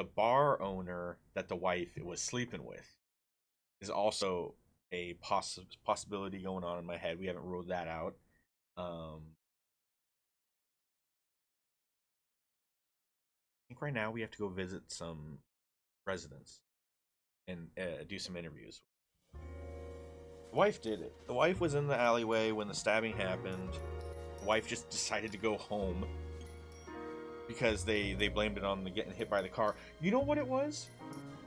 the bar owner that the wife was sleeping with is also a possibility going on in my head. We haven't ruled that out. I think right now we have to go visit some residents and do some interviews. The wife did it. The wife was in the alleyway when the stabbing happened. The wife just decided to go home because they blamed it on the getting hit by the car. You know what it was?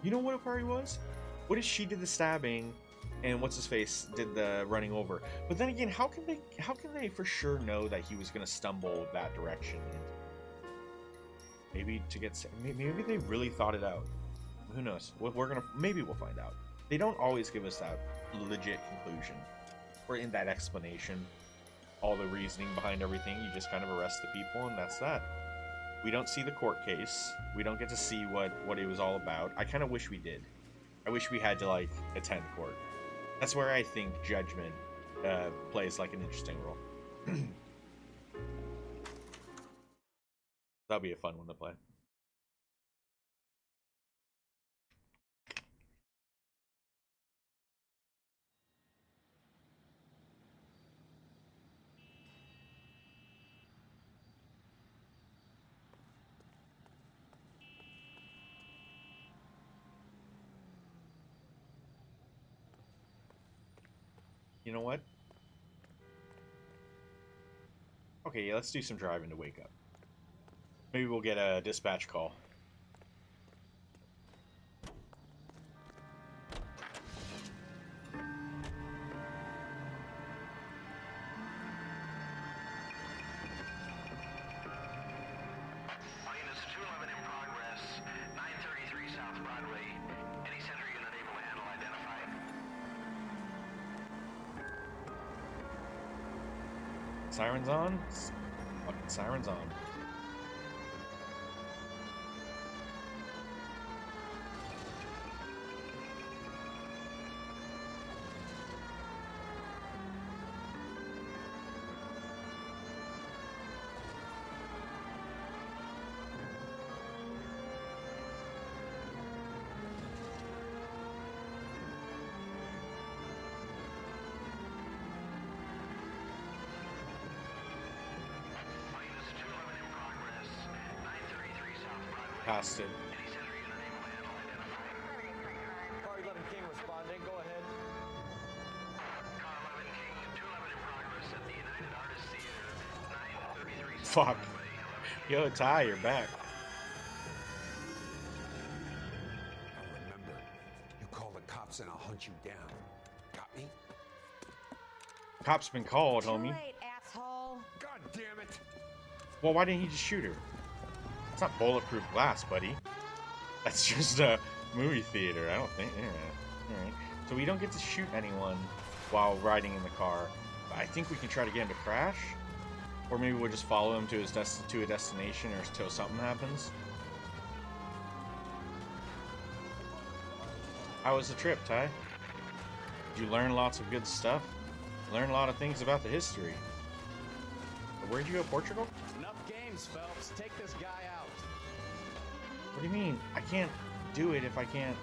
You know what it probably was? What if she did the stabbing and what's his face did the running over? But then again, how can they for sure know that he was gonna stumble that direction? Maybe to get maybe they really thought it out. Who knows? Maybe we'll find out. They don't always give us that legit conclusion or in that explanation, all the reasoning behind everything. You just kind of arrest the people and that's that. We don't see the court case. We don't get to see what it was all about. I kind of wish we did. I wish we had to like attend court. That's where I think judgment plays like an interesting role. That'll be a fun one to play. You know what? Okay, yeah, let's do some driving to wake up. Maybe we'll get a dispatch call. Sirens on? Fucking sirens on. Past it. Car 11 King responding. Go ahead. Car 11 King, 211 in progress at the United Artists Theater, 933. Fuck. Yo, Ty, you're back. Now remember, you call the cops and I'll hunt you down. Got me? Cops been called, Too homie. late, asshole. God damn it! Well, why didn't he just shoot her? It's not bulletproof glass, buddy. That's just a movie theater. I don't think. Yeah. All right. So we don't get to shoot anyone while riding in the car. But I think we can try to get him to crash, or maybe we'll just follow him to his to a destination, or until something happens. How was the trip, Ty? Did you learn lots of good stuff? Learn a lot of things about the history. Where'd you go, Portugal? Enough games, Phelps. Take this guy out. What do you mean? I can't do it if I can't.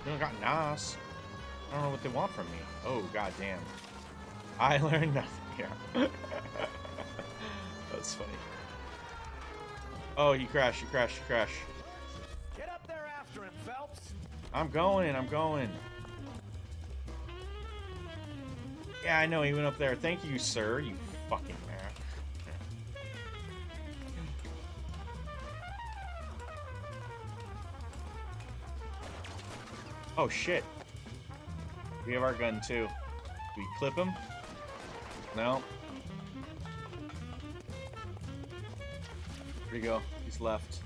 You don't got NAS. I don't know what they want from me. Oh, goddamn. I learned nothing here. That's funny. Oh, he crashed, he crashed, he crashed. Get up there after him, Phelps. I'm going, I'm going. Yeah, I know, he went up there. Thank you, sir, you fucking man. Oh, shit. We have our gun, too. Do we clip him? No. Where'd he go? He's left.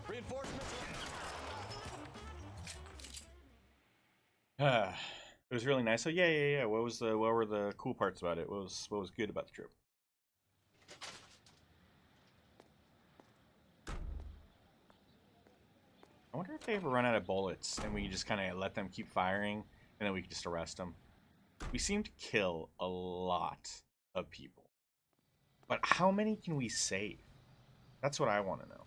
Reinforcements. It was really nice. So yeah. What were the cool parts about it? What was good about the trip? I wonder if they ever run out of bullets and we just kind of let them keep firing and then we can just arrest them. We seem to kill a lot of people. But how many can we save? That's what I want to know.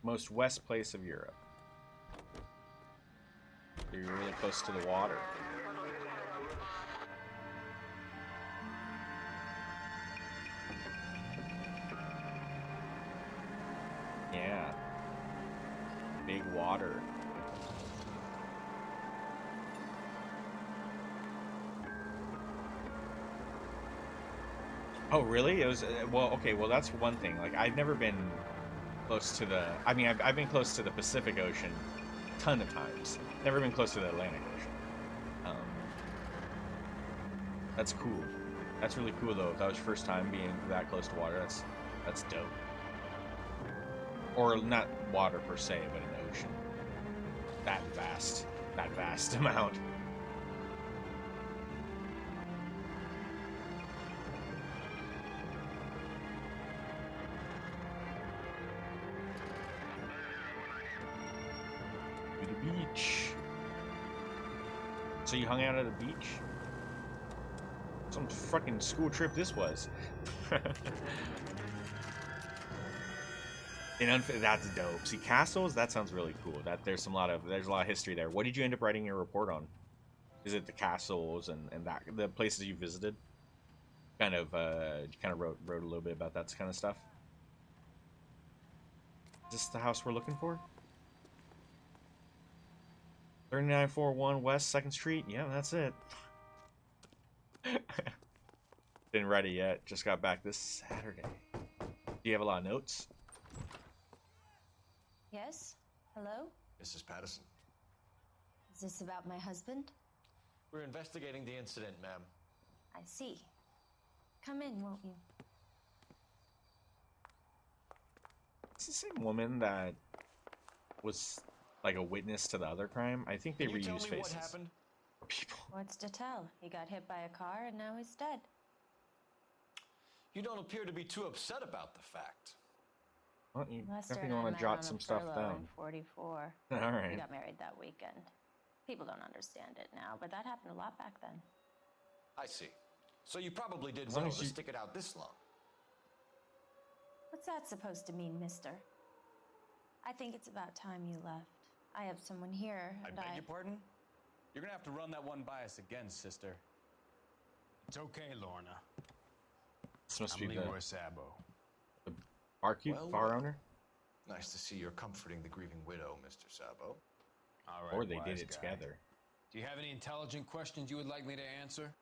Most west place of Europe. You're really close to the water. Yeah. Big water. Oh, really? It was, well, okay, well, that's one thing. Like, I've never been close to the, I mean, I've been close to the Pacific Ocean a ton of times. Never been close to the Atlantic Ocean. That's cool. That's really cool, though. If that was your first time being that close to water, that's dope. Or not water per se, but an ocean. That vast amount. To the beach. So you hung out at the beach? Some fucking school trip this was. That's dope. See, castles, that sounds really cool. There's a lot of history there. What did you end up writing your report on? Is it the castles and that the places you visited? You kind of wrote a little bit about that kind of stuff. Is this the house we're looking for? 3941 West 2nd Street? Yeah, that's it. Didn't write it yet. Just got back this Saturday. Do you have a lot of notes? Yes? Hello? Mrs. Patterson. Is this about my husband? We're investigating the incident, ma'am. I see. Come in, won't you? It's the same woman that was like a witness to the other crime. I think they Can you tell reuse me what faces. happened? People. What's to tell? He got hit by a car and now he's dead. You don't appear to be too upset about the fact. Well, you Lester definitely and I want met to jot on a some stuff furlough down. in 44. All We right. got married that weekend. People don't understand it now, but that happened a lot back then. I see. So you probably did As long well as to you- stick it out this long. What's that supposed to mean, mister? I think it's about time you left. I have someone here, I and beg your pardon? You're gonna have to run that one by us again, sister. It's okay, Lorna. This must I'm be Leroy Sabo. the bar Well, owner. Nice to see you're comforting the grieving widow, Mr. Sabo. All right, Or they did wise it guy. together. Do you have any intelligent questions you would like me to answer?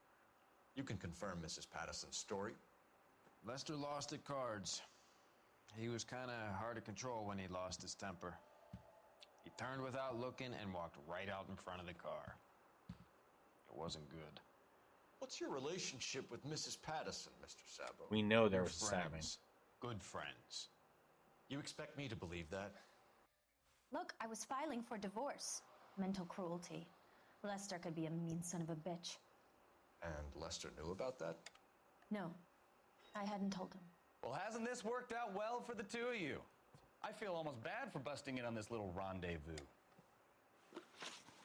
You can confirm Mrs. Patterson's story. Lester lost at cards. He was kind of hard to control when he lost his temper. He turned without looking and walked right out in front of the car. It wasn't good. What's your relationship with Mrs. Patterson, Mr. Sabo? We know there Good was stabbing. friends. Good friends. You expect me to believe that? Look, I was filing for divorce. Mental cruelty. Lester could be a mean son of a bitch. And Lester knew about that? No, I hadn't told him. Well, hasn't this worked out well for the two of you? I feel almost bad for busting in on this little rendezvous.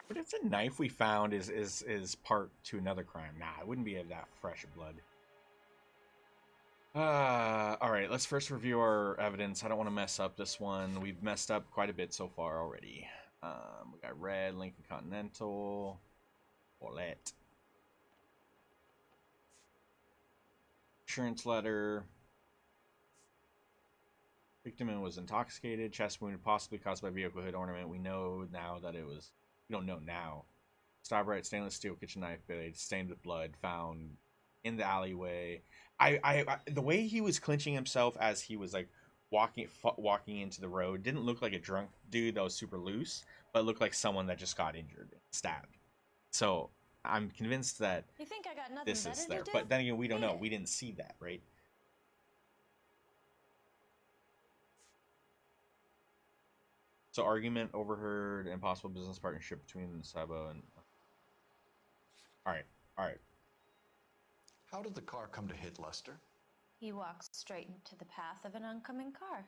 But if the knife we found is part to another crime, nah, it wouldn't be that fresh of blood. All right, let's first review our evidence. I don't want to mess up this one. We've messed up quite a bit so far already. We got red, Lincoln Continental, Paulette. Insurance letter. Victim was intoxicated, chest wound possibly caused by vehicle hood ornament. We know now that it was. We don't know now. Starbright stainless steel kitchen knife blade stained with blood found in the alleyway. I the way he was clinching himself as he was like walking into the road didn't look like a drunk dude that was super loose, but looked like someone that just got injured, stabbed. So I'm convinced that You think I got nothing this better is to there. do? But then again, we don't know. Yeah. We didn't see that, right? So argument overheard and possible business partnership between Sabo and. All right. How did the car come to hit Lester? He walks straight into the path of an oncoming car.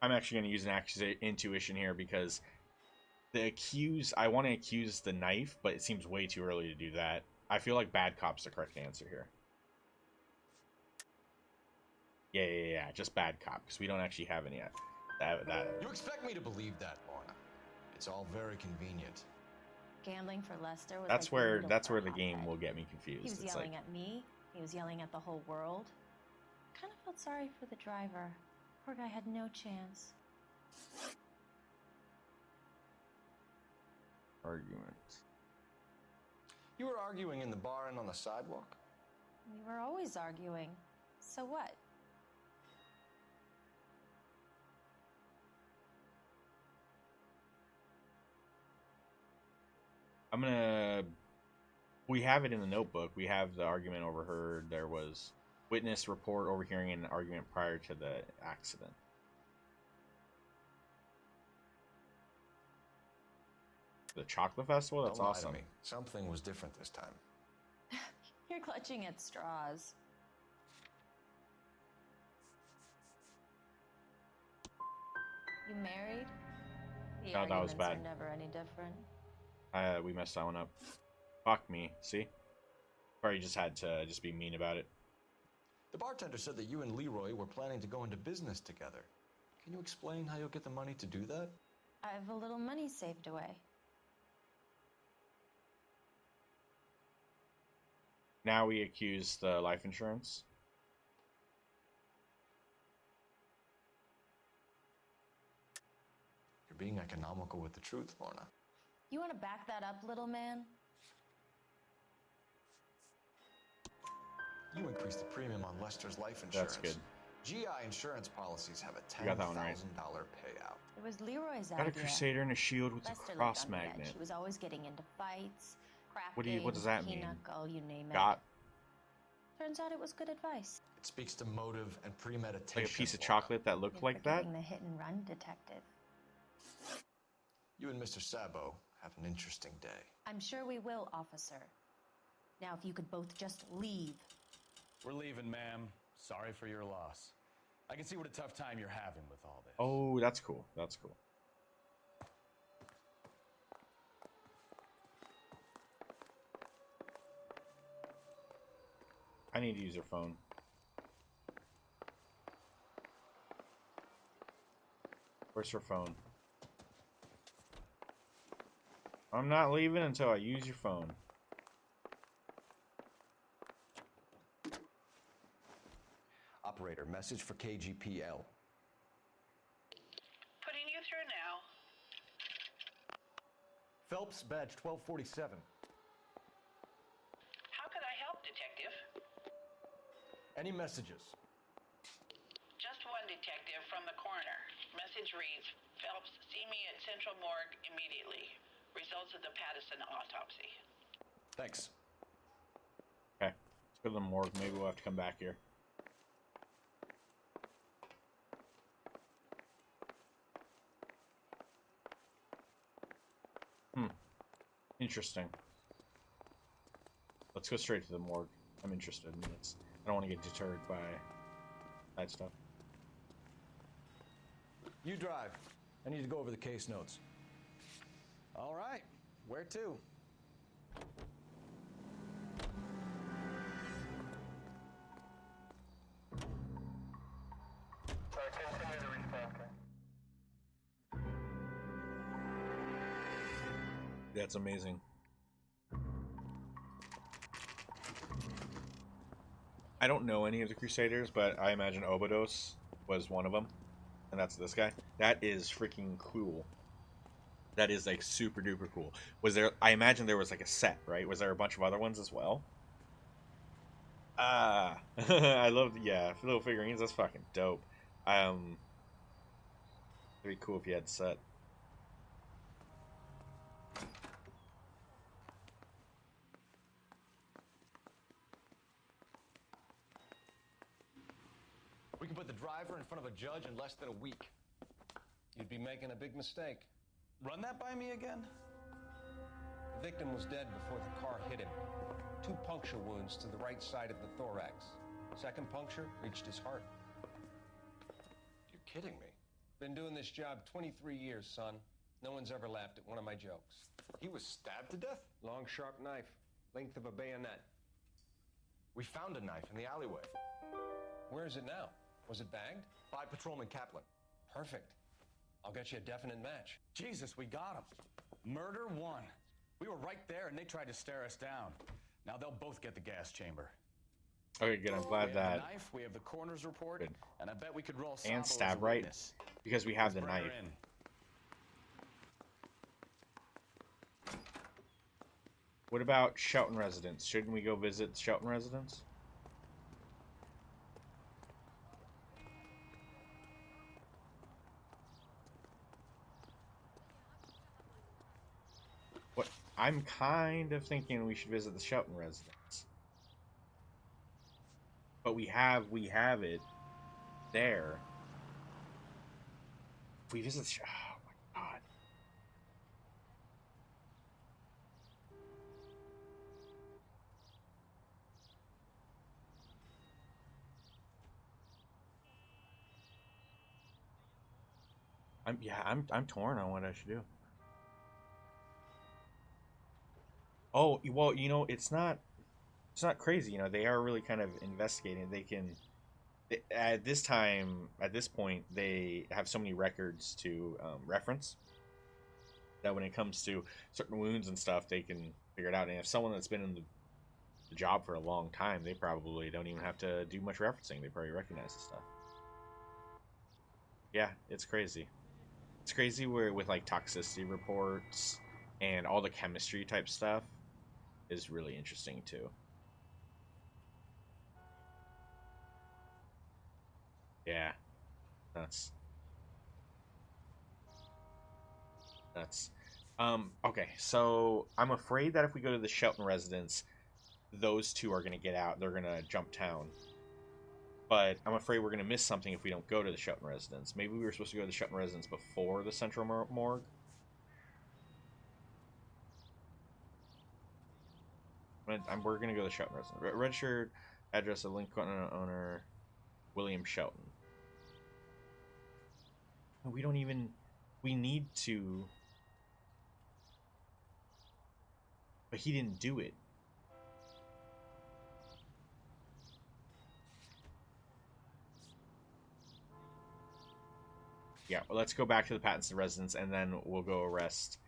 I'm actually going to use an intuition here because I want to accuse the knife, but it seems way too early to do that. I feel like bad cop's the correct answer here. Yeah, just bad cop, because we don't actually have any yet. You expect me to believe that, Lorna? It's all very convenient. Gambling for Lester was That's like where needle for a the game hotbed. will get me confused. He was It's yelling like, at me. He was yelling at the whole world. Kind of felt sorry for the driver. Poor guy had no chance. argument. You were arguing in the bar and on the sidewalk? We were always arguing. So what? We have it in the notebook. We have the argument overheard. There was witness report overhearing an argument prior to the accident. The chocolate festival? That's Don't lie to awesome. me. Something was different this time. You're clutching at straws. You married? The No, that was arguments bad. are never any different. We messed that one up. Fuck me. See? Probably just had to just be mean about it. The bartender said that you and Leroy were planning to go into business together. Can you explain how you'll get the money to do that? I have a little money saved away. Now we accuse the life insurance. You're being economical with the truth, Lorna. You want to back that up, little man? You increased the premium on Lester's life insurance. That's good. GI insurance policies have a You $10,000 got that one right. payout. It was Leroy's Got a idea. crusader and a shield with Lester a lived cross on the edge. magnet. He was always getting into fights, crap What games, does that mean? pinochle, you name it. Got Turns out it was good advice. It speaks to motive and premeditation. like a piece of Lorna. chocolate that looked You're like that. forgetting the hit and run detective. You and Mr. Sabo have an interesting day. I'm sure we will, officer. Now, if you could both just leave. We're leaving, ma'am. Sorry for your loss. I can see what a tough time you're having with all this. Oh, that's cool. That's cool. I need to use your phone. Where's your phone? I'm not leaving until I use your phone. Operator, message for KGPL. Putting you through now. Phelps, badge 1247. How could I help, Detective? Any messages? Just one detective from the coroner. Message reads, Phelps, see me at Central Morgue immediately. Results of the Pattison autopsy. Thanks. Okay. Let's go to the morgue. Maybe we'll have to come back here. Interesting. Let's go straight to the morgue. I'm interested in this. I don't want to get deterred by that stuff. You drive. I need to go over the case notes. All right. Where to? Continue to respond. That's amazing. I don't know any of the Crusaders, but I imagine Obodos was one of them. And that's this guy. That is freaking cool. That is like super duper cool. Was there, I imagine there was like a set, right? Was there a bunch of other ones as well? Ah, I love, yeah, little figurines. That's fucking dope. It'd be cool if you had a set. We can put the driver in front of a judge in less than a week. you'd be making a big mistake. Run that by me again? The victim was dead before the car hit him. 2 puncture wounds to the right side of the thorax. Second puncture reached his heart. You're kidding me. Been doing this job 23 years, son. No one's ever laughed at one of my jokes. He was stabbed to death? Long, sharp knife, length of a bayonet. We found a knife in the alleyway. Where is it now? Was it bagged? By Patrolman Kaplan. Perfect. I'll get you a definite match. Jesus, we got him. Murder 1. We were right there and they tried to stare us down. Now they'll both get the gas chamber. Okay, good. I'm glad We have that. the knife, we have the coroner's report, Good. and I bet we could roll And Sabo as stab a right, witness. because we have the Let's bring her knife. in. What about Shelton residence? Shouldn't we go visit Shelton residence? What I'm kind of thinking we should visit the Shelton residence. But we have it there. If we visit the oh my god. I'm torn on what I should do. Oh, well, you know, it's not crazy, you know, they are really kind of investigating. At this point, they have so many records to reference that when it comes to certain wounds and stuff, they can figure it out. And if someone that's been in the job for a long time, they probably don't even have to do much referencing. They probably recognize the stuff. Yeah, it's crazy. It's crazy where with like toxicity reports and all the chemistry type stuff is really interesting too. Yeah, that's okay. So I'm afraid that if we go to the Shelton residence, those two are gonna get out. They're gonna jump town. But I'm afraid we're gonna miss something if we don't go to the Shelton residence. Maybe we were supposed to go to the Shelton residence before the Central Morgue. We're gonna go to the Shelton residence. Registered address of Lincoln owner William Shelton. We don't even. We need to. But he didn't do it. Yeah, well, let's go back to the Pattinson residence, and then we'll go arrest.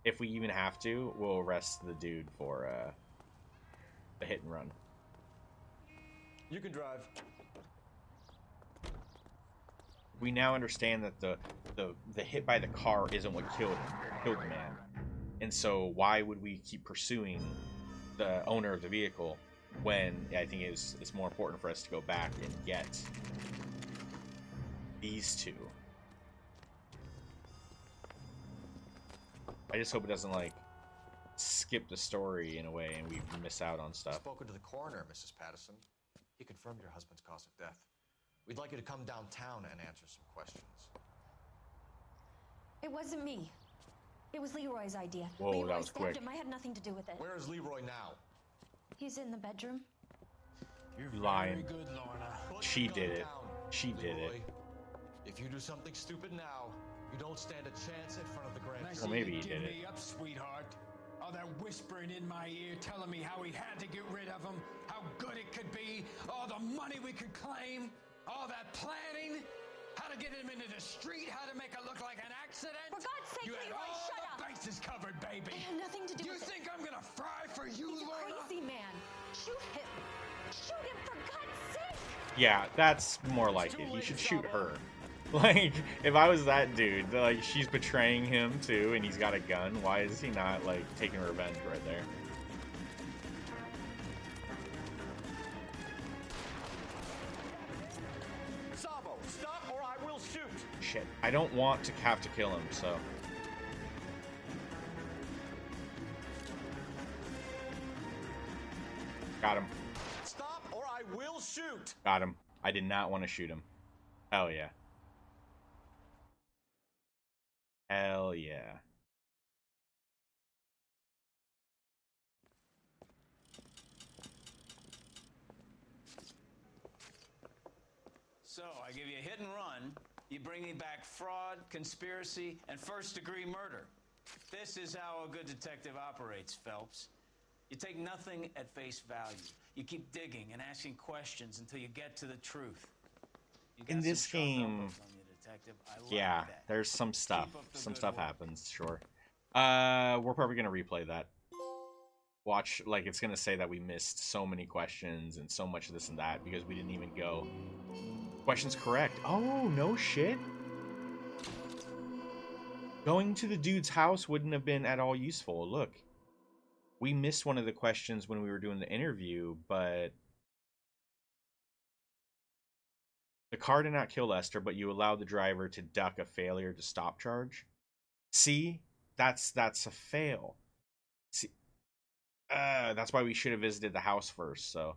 If we even have to, we'll arrest the dude for the hit and run. You can drive. We now understand that the hit by the car isn't what killed the man, and so why would we keep pursuing the owner of the vehicle when I think it's more important for us to go back and get these two. I just hope it doesn't like skip the story in a way and we miss out on stuff. Spoken to the coroner, Mrs. Patterson. He confirmed your husband's cause of death. We'd like you to come downtown and answer some questions. It wasn't me. It was Leroy's idea. Whoa, Leroy that was stabbed quick. him. I had nothing to do with it. Where is Leroy now? He's in the bedroom. You're Lying. very good, Lorna. Put She the did gun it. down, She did it. Leroy. If you do something stupid now, you don't stand a chance in front of the grand Nice Well, of you maybe to he give did it. me up, sweetheart. All that whispering in my ear telling me how we had to get rid of him, how good it could be, all the money we could claim, all that planning, how to get him into the street, how to make it look like an accident. For God's sake, You had Leroy, all shut the up. bases covered, baby. I had nothing to do You with think I'm gonna fry for you, it. He's a Lorna? crazy man. Shoot him. Shoot him, for God's sake. Yeah, that's more like it. He should shoot her. Like, if I was that dude, like, she's betraying him too, and he's got a gun, why is he not, like, taking revenge right there? Sabo, stop or I will shoot. Shit. I don't want to have to kill him, so. Got him. Stop or I will shoot. Got him. I did not want to shoot him. Hell yeah. Hell yeah. So, I give you a hit and run. You bring me back fraud, conspiracy, and first-degree murder. This is how a good detective operates, Phelps. You take nothing at face value. You keep digging and asking questions until you get to the truth. You got In this some sharp game, elbows on you, detective. I like yeah, that. there's some stuff. Keep up the Some good stuff work. happens, sure. We're probably gonna replay that. Watch, like, it's gonna say that we missed so many questions and so much of this and that because we didn't even go. Questions correct. Oh, no shit. Going to the dude's house wouldn't have been at all useful. Look, we missed one of the questions when we were doing the interview, but the car did not kill Lester, but you allowed the driver to duck a failure to stop charge. See, that's a fail. See, that's why we should have visited the house first. So.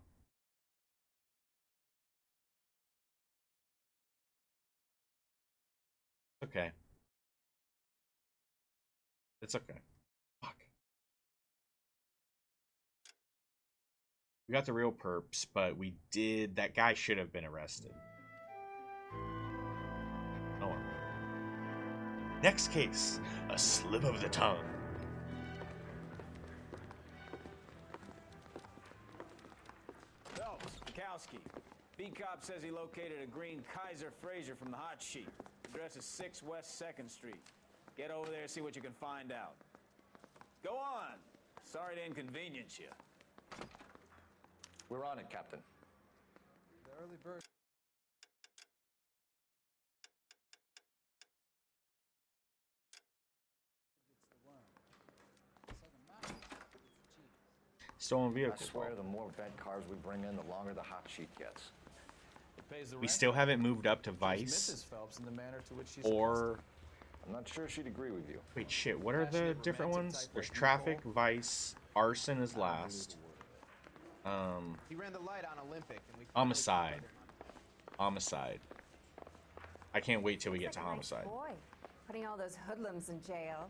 Okay. It's okay. Fuck. We got the real perps, but we did. That guy should have been arrested. Oh well. Next case, a slip of the tongue. Phelps, Mikowski. B-Cop says he located a green Kaiser Fraser from the hot sheet. Address is 6 West 2nd Street. Get over there, see what you can find out. Go on. Sorry to inconvenience you. We're on it, Captain. The early bird. Stolen vehicle. I swear, the more bent cars we bring in, the longer the hot sheet gets. We still haven't moved up to Vice. Mrs. Phelps in the manner to which she's Or I'm not sure she'd agree with you. wait, shit. What are the different ones? There's traffic, Vice, arson is last. He ran the light on Olympic and we Homicide. Homicide. I can't wait till we get to homicide. Boy, putting all those hoodlums in jail.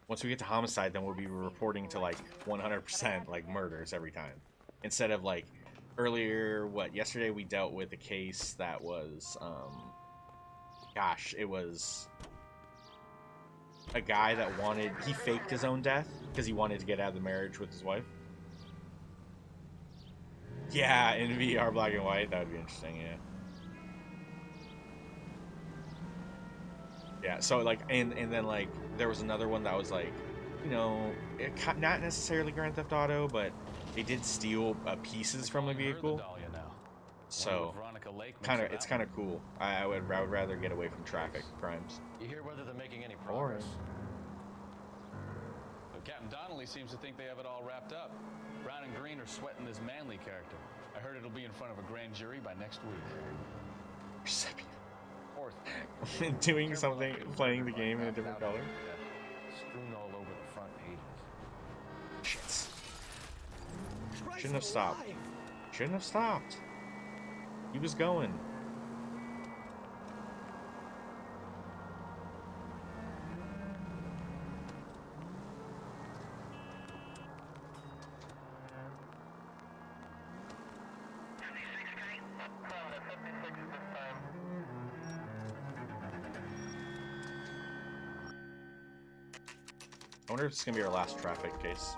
Once we get to homicide, then we'll be reporting to like 100% like murders every time. Instead of like earlier, yesterday we dealt with a case that was, gosh, it was a guy that he faked his own death because he wanted to get out of the marriage with his wife. Yeah, in VR black and white, that would be interesting, yeah. Yeah, so like, and then like, there was another one that was like, you know, not necessarily Grand Theft Auto, but they did steal pieces from a vehicle. So, it's kind of cool. I would rather get away from traffic crimes. You hear whether they're making any progress? But Captain Donnelly seems to think they have it all wrapped up. Brown and Green are sweating this Manley character. I heard it'll be in front of a grand jury by next week. Doing something, playing the game in a different color. Strewn all over the front pages. Shit. Shouldn't have stopped. Shouldn't have stopped. He was going. I wonder if it's gonna be our last traffic case.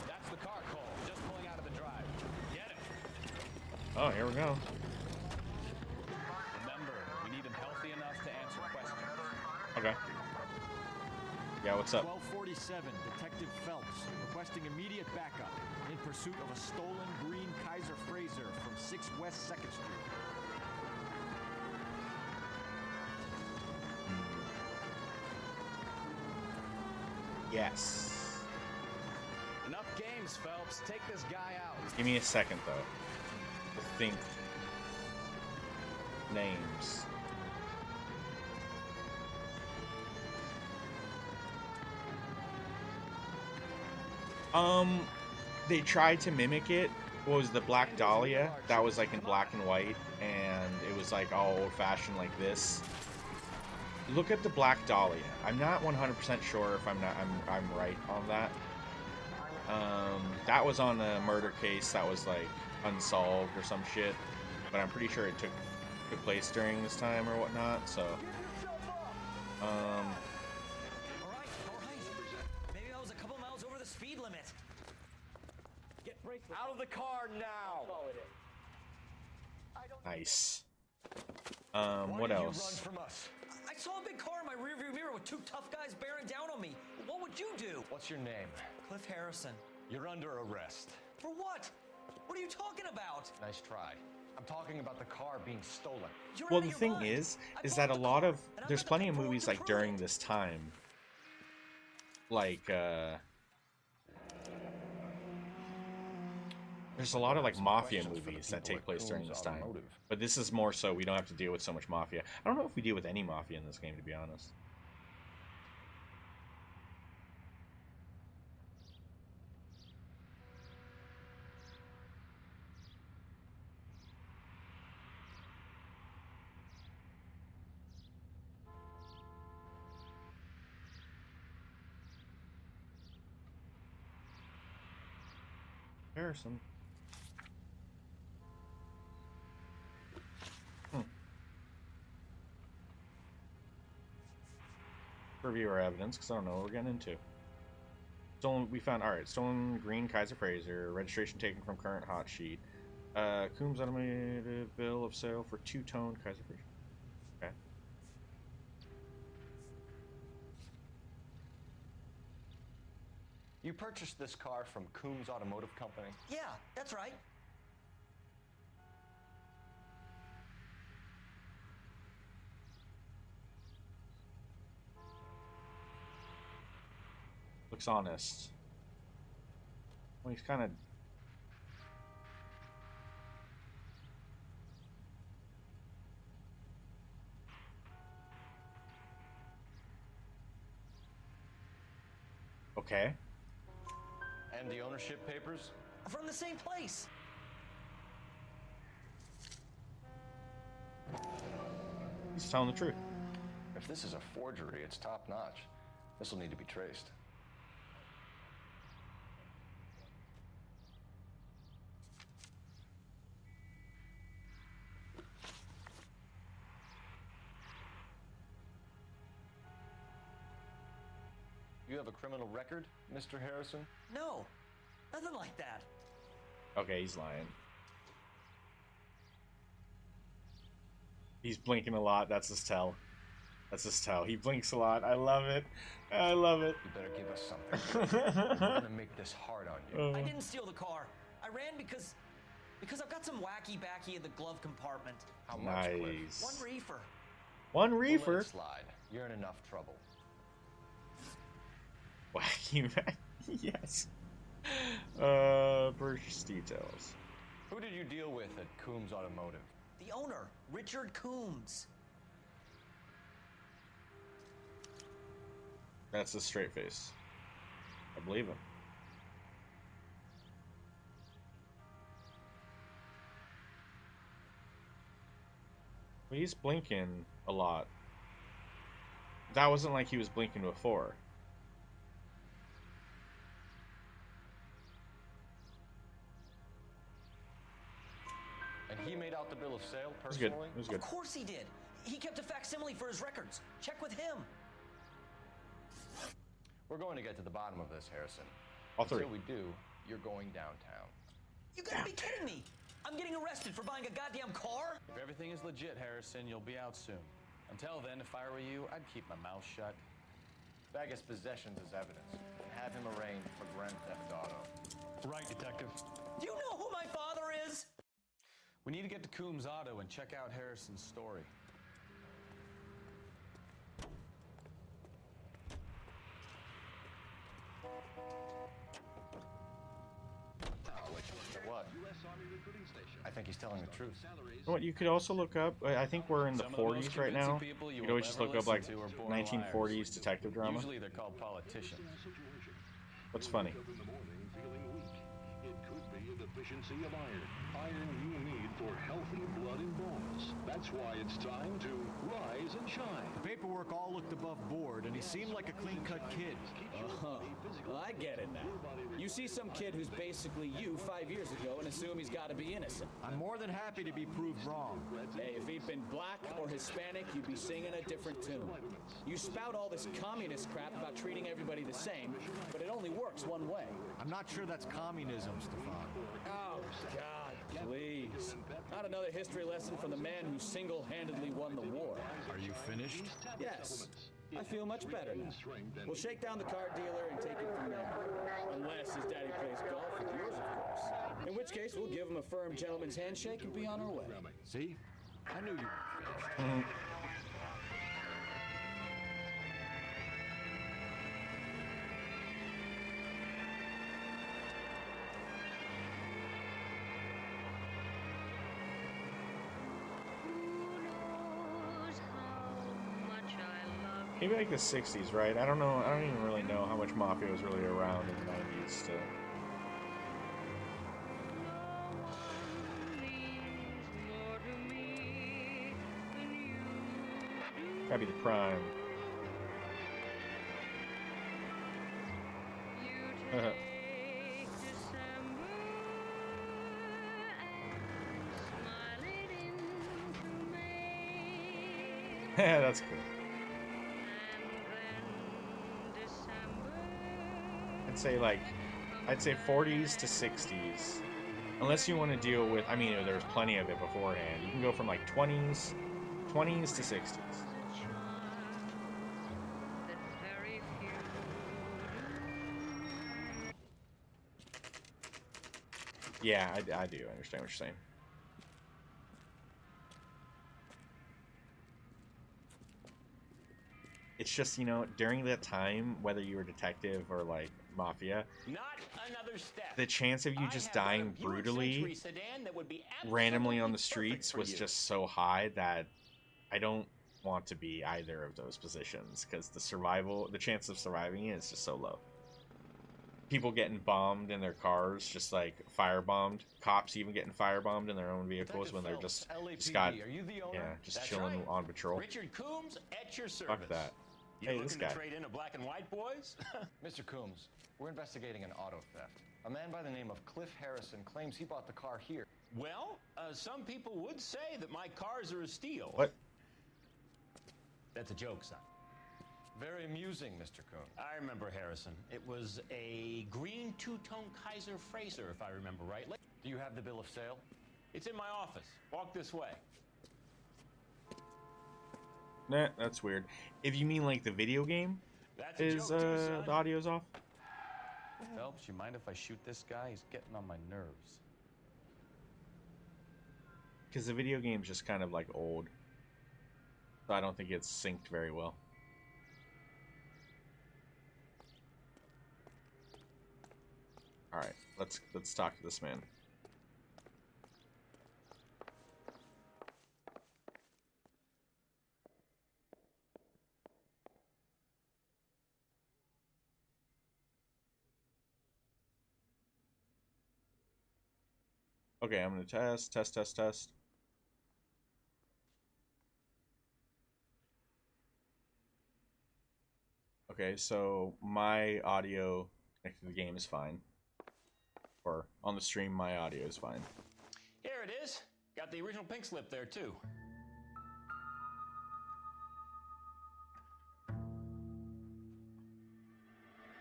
That's the car, Cole. Just pulling out of the drive. Get him. Oh, here we go. Remember, we need him healthy enough to answer questions. Okay. Yeah, what's up? 1247, Detective Phelps, requesting immediate backup in pursuit of a stolen green Kaiser Fraser from 6 West 2nd Street. Yes. Enough games, Phelps. Take this guy out. Give me a second, though, to think names. They tried to mimic it what was the Black Dahlia? That was like in black and white, and it was like all old-fashioned like this. Look at the Black Dahlia. I'm not 100% sure if I'm right on that. That was on a murder case that was like unsolved or some shit, but I'm pretty sure it took place during this time or whatnot. So, All right. Maybe I was a couple miles over the speed limit. Get out of the car now. nice. Why What did else? You run from us? I saw a big car in my rearview mirror with two tough guys bearing down on me. What would you do? What's your name? Cliff Harrison. You're under arrest. For what? What are you talking about? Nice try. I'm talking about the car being stolen. You're Well, out the of your thing mind. is I that a bought the lot car, of and I've there's got the plenty of paperwork movies to like prove during it. this time, like there's a lot of like mafia movies that take place during this time. But this is more so we don't have to deal with so much mafia. I don't know if we deal with any mafia in this game, to be honest. Harrison. Review our evidence, because I don't know what we're getting into. Stolen, we found, alright, stolen green Kaiser Fraser, registration taken from current hot sheet. Coombs automated bill of sale for two-tone Kaiser Fraser. Okay. You purchased this car from Coombs Automotive Company? Yeah, that's right. Looks honest. Well, he's kind of... Okay. And the ownership papers? From the same place. He's telling the truth. If this is a forgery, it's top notch. This will need to be traced. You have a criminal record, Mr. Harrison? No, nothing like that. Okay, he's lying. He's blinking a lot. That's his tell. That's his tell. He blinks a lot. I love it. I love it. You better give us something. We're gonna make this hard on you. I didn't steal the car. I ran because I've got some wacky backy in the glove compartment. How much, Cliff? Nice. One reefer. One We'll let reefer. it slide. You're in enough trouble. Wacky back. Yes. Purchase details. Who did you deal with at Coombs Automotive? The owner, Richard Coombs. That's a straight face. I believe him. But he's blinking a lot. That wasn't like he was blinking before. And he made out the bill of sale It was good. personally? It was good. Of course he did. He kept a facsimile for his records. Check with him. We're going to get to the bottom of this, Harrison. All three. Until we do, you're going downtown. You gotta be kidding me. I'm getting arrested for buying a goddamn car? If everything is legit, Harrison, you'll be out soon. Until then, if I were you, I'd keep my mouth shut. Bag his possessions as evidence and have him arraigned for grand theft auto. Right, detective. Do you know who my father is? We need to get to Coombs Auto and check out Harrison's story. What? I think he's telling the truth. You know what, you could also look up, I think we're in the Some of the most 40s right now. convincing people You you could will always just ever look up like listen to are born 1940s liars. detective drama. Usually they're called politicians. What's funny? deficiency of iron. Iron you need for healthy blood and bones. That's why it's time to rise and shine. The paperwork all looked above board, and he seemed like a clean-cut kid. Oh, well, I get it now. You see some kid who's basically you 5 years ago and assume he's got to be innocent. I'm more than happy to be proved wrong. Hey, if he'd been black or Hispanic, you'd be singing a different tune. You spout all this communist crap about treating everybody the same, but it only works one way. I'm not sure that's communism, Stefan. Oh, God, please. Not another history lesson from the man who single-handedly won the war. Are you finished? Yes. I feel much better now. We'll shake down the car dealer and take it from there. Unless his daddy plays golf with yours, of course. In which case, we'll give him a firm gentleman's handshake and be on our way. See? I knew you were finished. Maybe like the 60s, right? I don't know. I don't even really know how much Mafia was really around in the 90s still. Gotta be the prime. Yeah, that's cool. I'd say 40s to 60s. Unless you want to deal with, I mean, there's plenty of it beforehand. You can go from like 20s to 60s. Yeah, I do understand what you're saying. It's just, you know, during that time, whether you were detective or like Mafia, Not another step. the chance of you just dying brutally randomly on the streets was just so high that I don't want to be either of those positions, because the chance of surviving it is just so low. People getting bombed in their cars, just like firebombed. Cops even getting firebombed in their own vehicles when they're just got, yeah, just That's chilling right. on patrol. Richard Coombs at your service. Fuck that. You Hey, looking this to guy. trade in a black and white, boys? Mr. Coombs, we're investigating an auto theft. A man by the name of Cliff Harrison claims he bought the car here. Well, some people would say that my cars are a steal. What? That's a joke, son. Very amusing, Mr. Coombs. I remember Harrison. It was a green two-tone Kaiser Frazer, if I remember rightly. Do you have the bill of sale? It's in my office. Walk this way. Nah, that's weird. If you mean like the video game, That's a is joke too, son. the audio's off? Phelps, you mind if I shoot this guy? He's getting on my nerves. Because the video game's just kind of like old, so I don't think it's synced very well. All right, let's talk to this man. Okay, I'm gonna test. Okay, so my audio connected to the game is fine. Or on the stream, my audio is fine. Here it is. Got the original pink slip there, too.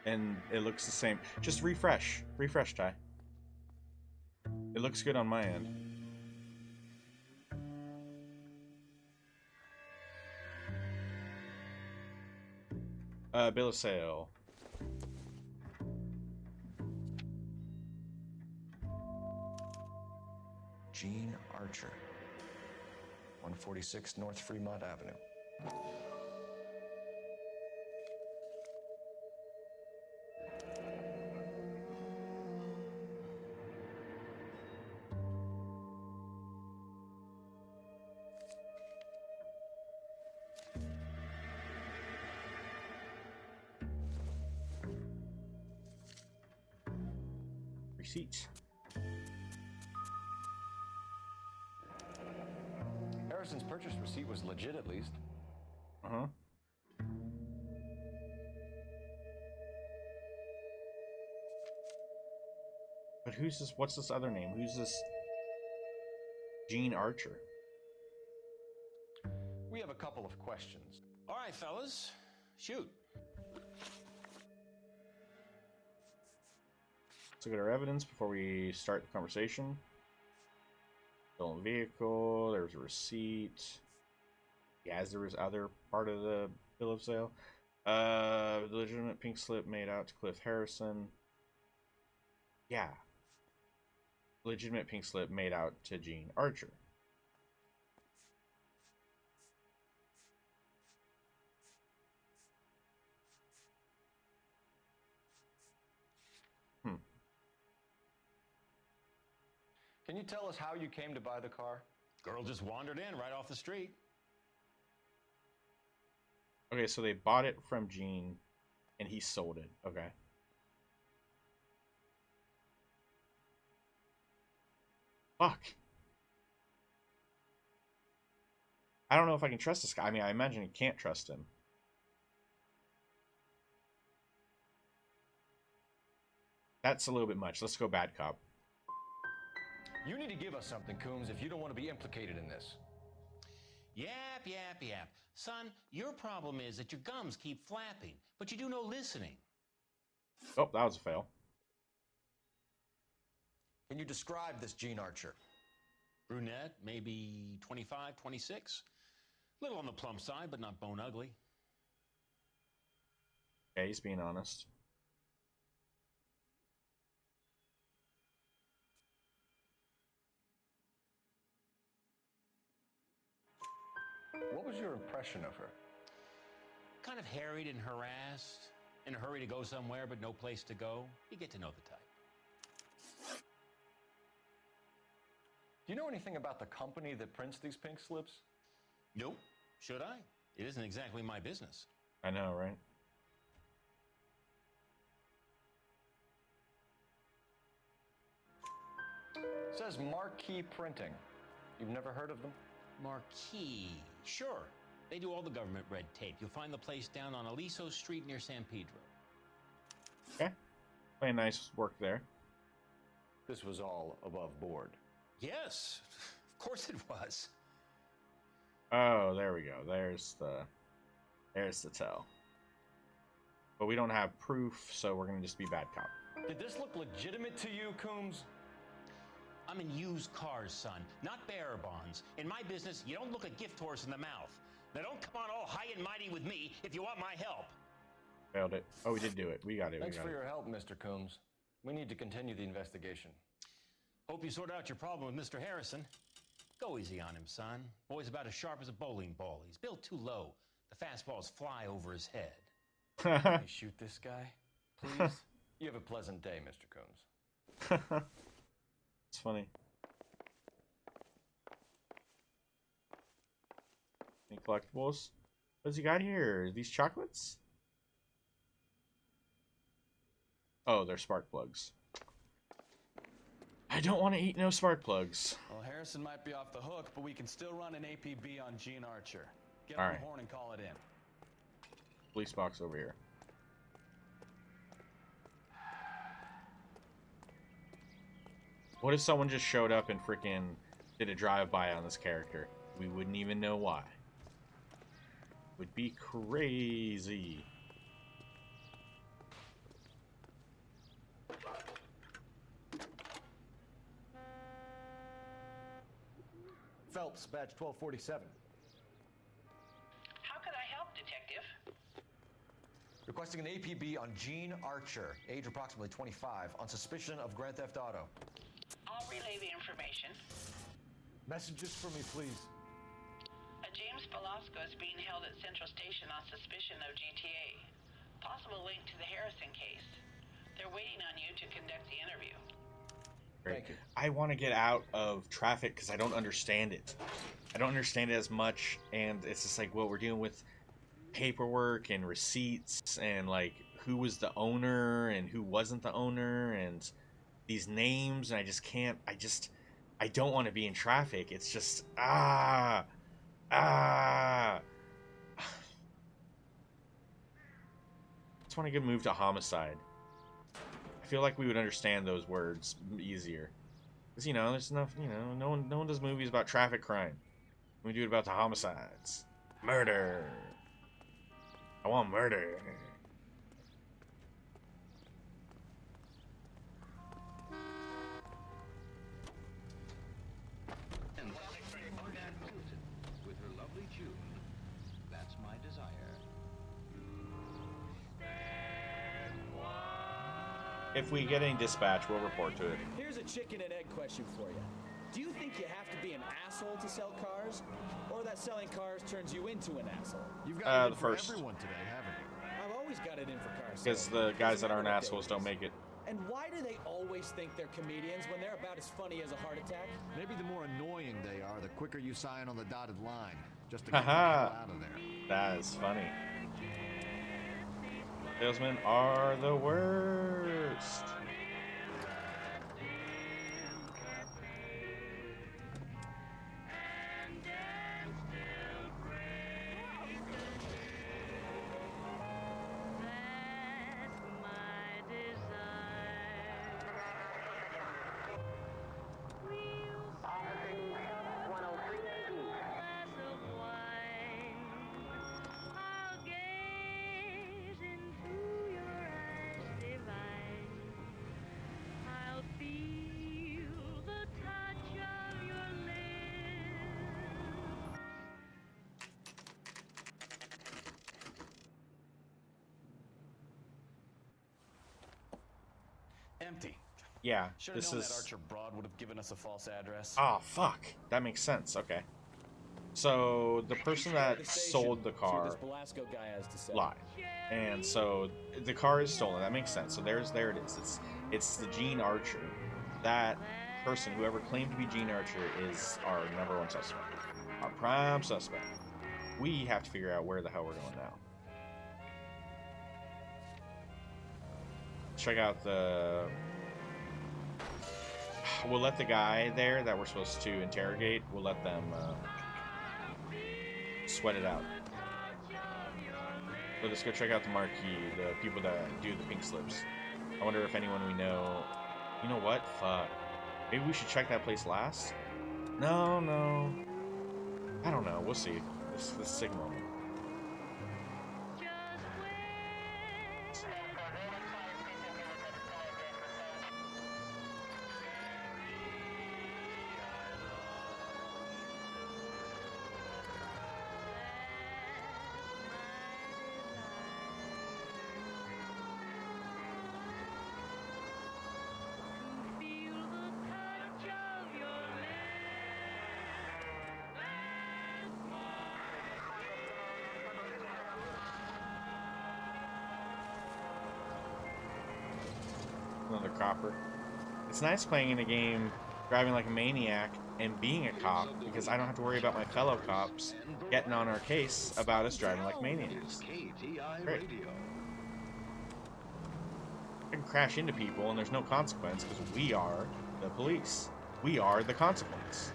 And it looks the same. Just refresh. Refresh, Ty. It looks good on my end. Bill of sale. Gene Archer, 146 North Fremont Avenue. Receipt. Harrison's purchase receipt was legit, at least. Uh-huh. But who's this? What's this other name? Who's this? Gene Archer. We have a couple of questions. All right, fellas. Shoot. Let's look at our evidence before we start the conversation. Stolen vehicle. There was a receipt. Yes, there was other part of the bill of sale. The legitimate pink slip made out to Cliff Harrison. Yeah. Legitimate pink slip made out to Gene Archer. Can you tell us how you came to buy the car? Girl just wandered in right off the street. Okay, so they bought it from Gene, and he sold it. Okay. Fuck. I don't know if I can trust this guy. I mean, I imagine you can't trust him. That's a little bit much. Let's go bad cop. You need to give us something, Coombs, if you don't want to be implicated in this. Yap, yap, yap. Son, your problem is that your gums keep flapping, but you do no listening. Oh, that was a fail. Can you describe this Gene Archer? Brunette, maybe 25, 26. Little on the plump side, but not bone ugly. Okay, he's being honest. What was your impression of her? Kind of harried and harassed, in a hurry to go somewhere but no place to go. You get to know the type. Do you know anything about the company that prints these pink slips? Nope. Should I? It isn't exactly my business. I know, right? It says Marquee Printing. You've never heard of them? Marquee. Sure. They do all the government red tape. You'll find the place down on Aliso Street near San Pedro. Okay. Playing nice work there. This was all above board. Yes. Of course it was. Oh, there we go. There's the tell. But we don't have proof, so we're gonna just be bad cop. Did this look legitimate to you, Coombs? I'm in used cars, son, not bearer bonds. In my business, you don't look a gift horse in the mouth. Now don't come on all high and mighty with me if you want my help. Failed it. Oh, we did do it. We got it. Thanks for your help, Mr. Coombs. We need to continue the investigation. Hope you sort out your problem with Mr. Harrison. Go easy on him, son. Boy's about as sharp as a bowling ball. He's built too low. The fastballs fly over his head. Can you shoot this guy, please? You have a pleasant day, Mr. Coombs. It's funny. Any collectibles? What's he got here? These chocolates? Oh, they're spark plugs. I don't want to eat no spark plugs. Well, Harrison might be off the hook, but we can still run an APB on Gene Archer. Get All on right. the horn and call it in. Police box over here. What if someone just showed up and freaking did a drive-by on this character? We wouldn't even know why. Would be crazy. Phelps, badge 1247. How could I help, Detective? Requesting an APB on Gene Archer, age approximately 25, on suspicion of Grand Theft Auto. I'll relay the information. Messages for me, please. A James Velasco is being held at Central Station on suspicion of GTA. Possible link to the Harrison case. They're waiting on you to conduct the interview. Great. I want to get out of traffic because I don't understand it. I don't understand it as much, and it's just like, well, we're dealing with paperwork and receipts and like who was the owner and who wasn't the owner and these names, and I just can't. I don't want to be in traffic. It's just Ah. I just want to get moved to homicide. I feel like we would understand those words easier. Because, you know, there's enough, you know, no one does movies about traffic crime. We do it about the homicides. Murder. I want murder. With her lovely tune, That's My Desire. If we get any dispatch, we'll report to it. Here's a chicken and egg question for you. Do you think you have to be an asshole to sell cars? Or that selling cars turns you into an asshole? You've got it the in for first. everyone today, haven't you? I've always got it in for cars. Because the guys that aren't assholes don't make it. And why do they always think they're comedians when they're about as funny as a heart attack? Maybe the more annoying they are, the quicker you sign on the dotted line. Just to get the Haha. hell out of there. That is funny. Salesmen are the worst. Empty. Yeah, Should have this known is. that Archer Broad would have given us a false address. Oh, fuck. That makes sense. Okay. So the person that sold the car This Velasco guy has to say. lied, and so the car is stolen. That makes sense. So there it is. It's the Gene Archer. That person, whoever claimed to be Gene Archer, is our number one suspect, our prime suspect. We have to figure out where the hell we're going now. Check out the. We'll let the guy there that we're supposed to interrogate. We'll let them sweat it out. So let's go check out the marquee, the people that do the pink slips. I wonder if anyone we know. You know what? Fuck. Maybe we should check that place last. No. I don't know. We'll see. This signal. Another copper. It's nice playing in a game, driving like a maniac, and being a cop, because I don't have to worry about my fellow cops getting on our case about us driving like maniacs. Great. I can crash into people and there's no consequence because we are the police. We are the consequence.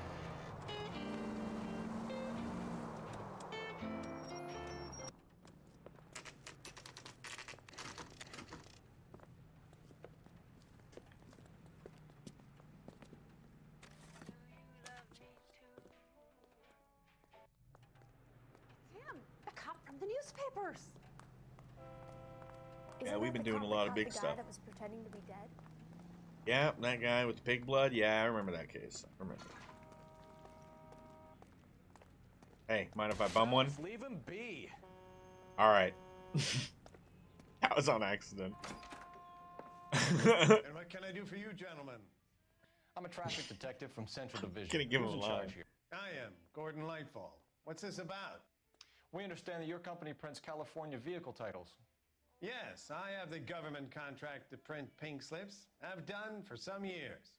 The newspapers. Yeah, we've been doing a lot of big stuff. That was pretending to be dead. Yeah, that guy with the pig blood. Yeah, I remember that case. I remember. Hey, mind if I bum one? Leave him be. All right. That was on accident. And what can I do for you, gentlemen? I'm a traffic detective from Central Division. Gonna give him Who's a in line. charge here? I am Gordon Lightfall. What's this about? We understand that your company prints California vehicle titles. Yes, I have the government contract to print pink slips. I've done for some years.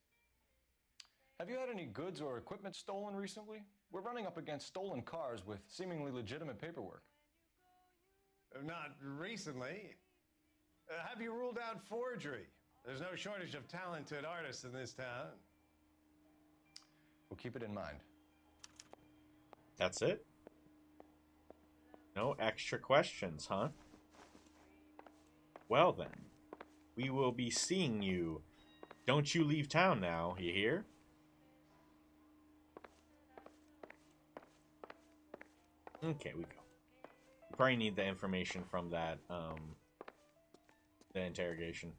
Have you had any goods or equipment stolen recently? We're running up against stolen cars with seemingly legitimate paperwork. Not recently. Have you ruled out forgery? There's no shortage of talented artists in this town. We'll keep it in mind. That's it? No extra questions, huh? Well then, we will be seeing you. Don't you leave town now, you hear? Okay, we go. We probably need the information from that, the interrogation.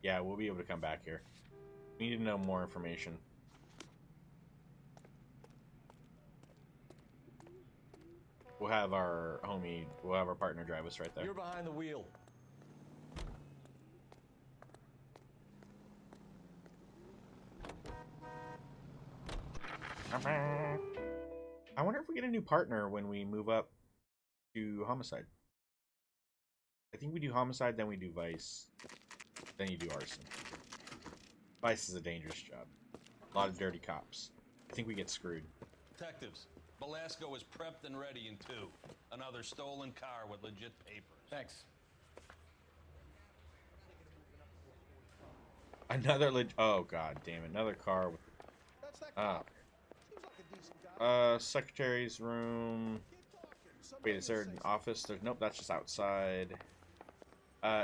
Yeah, we'll be able to come back here. We need to know more information. We'll have our homie, we'll have our partner drive us right there. You're behind the wheel. I wonder if we get a new partner when we move up to homicide. I think we do homicide, then we do vice, then you do arson. Vice is a dangerous job. A lot of dirty cops. I think we get screwed. Detectives, Velasco is prepped and ready in 2. Another stolen car with legit papers. Thanks. Another oh god damn it, another car with secretary's room. Wait, is there an office? There's nope, that's just outside.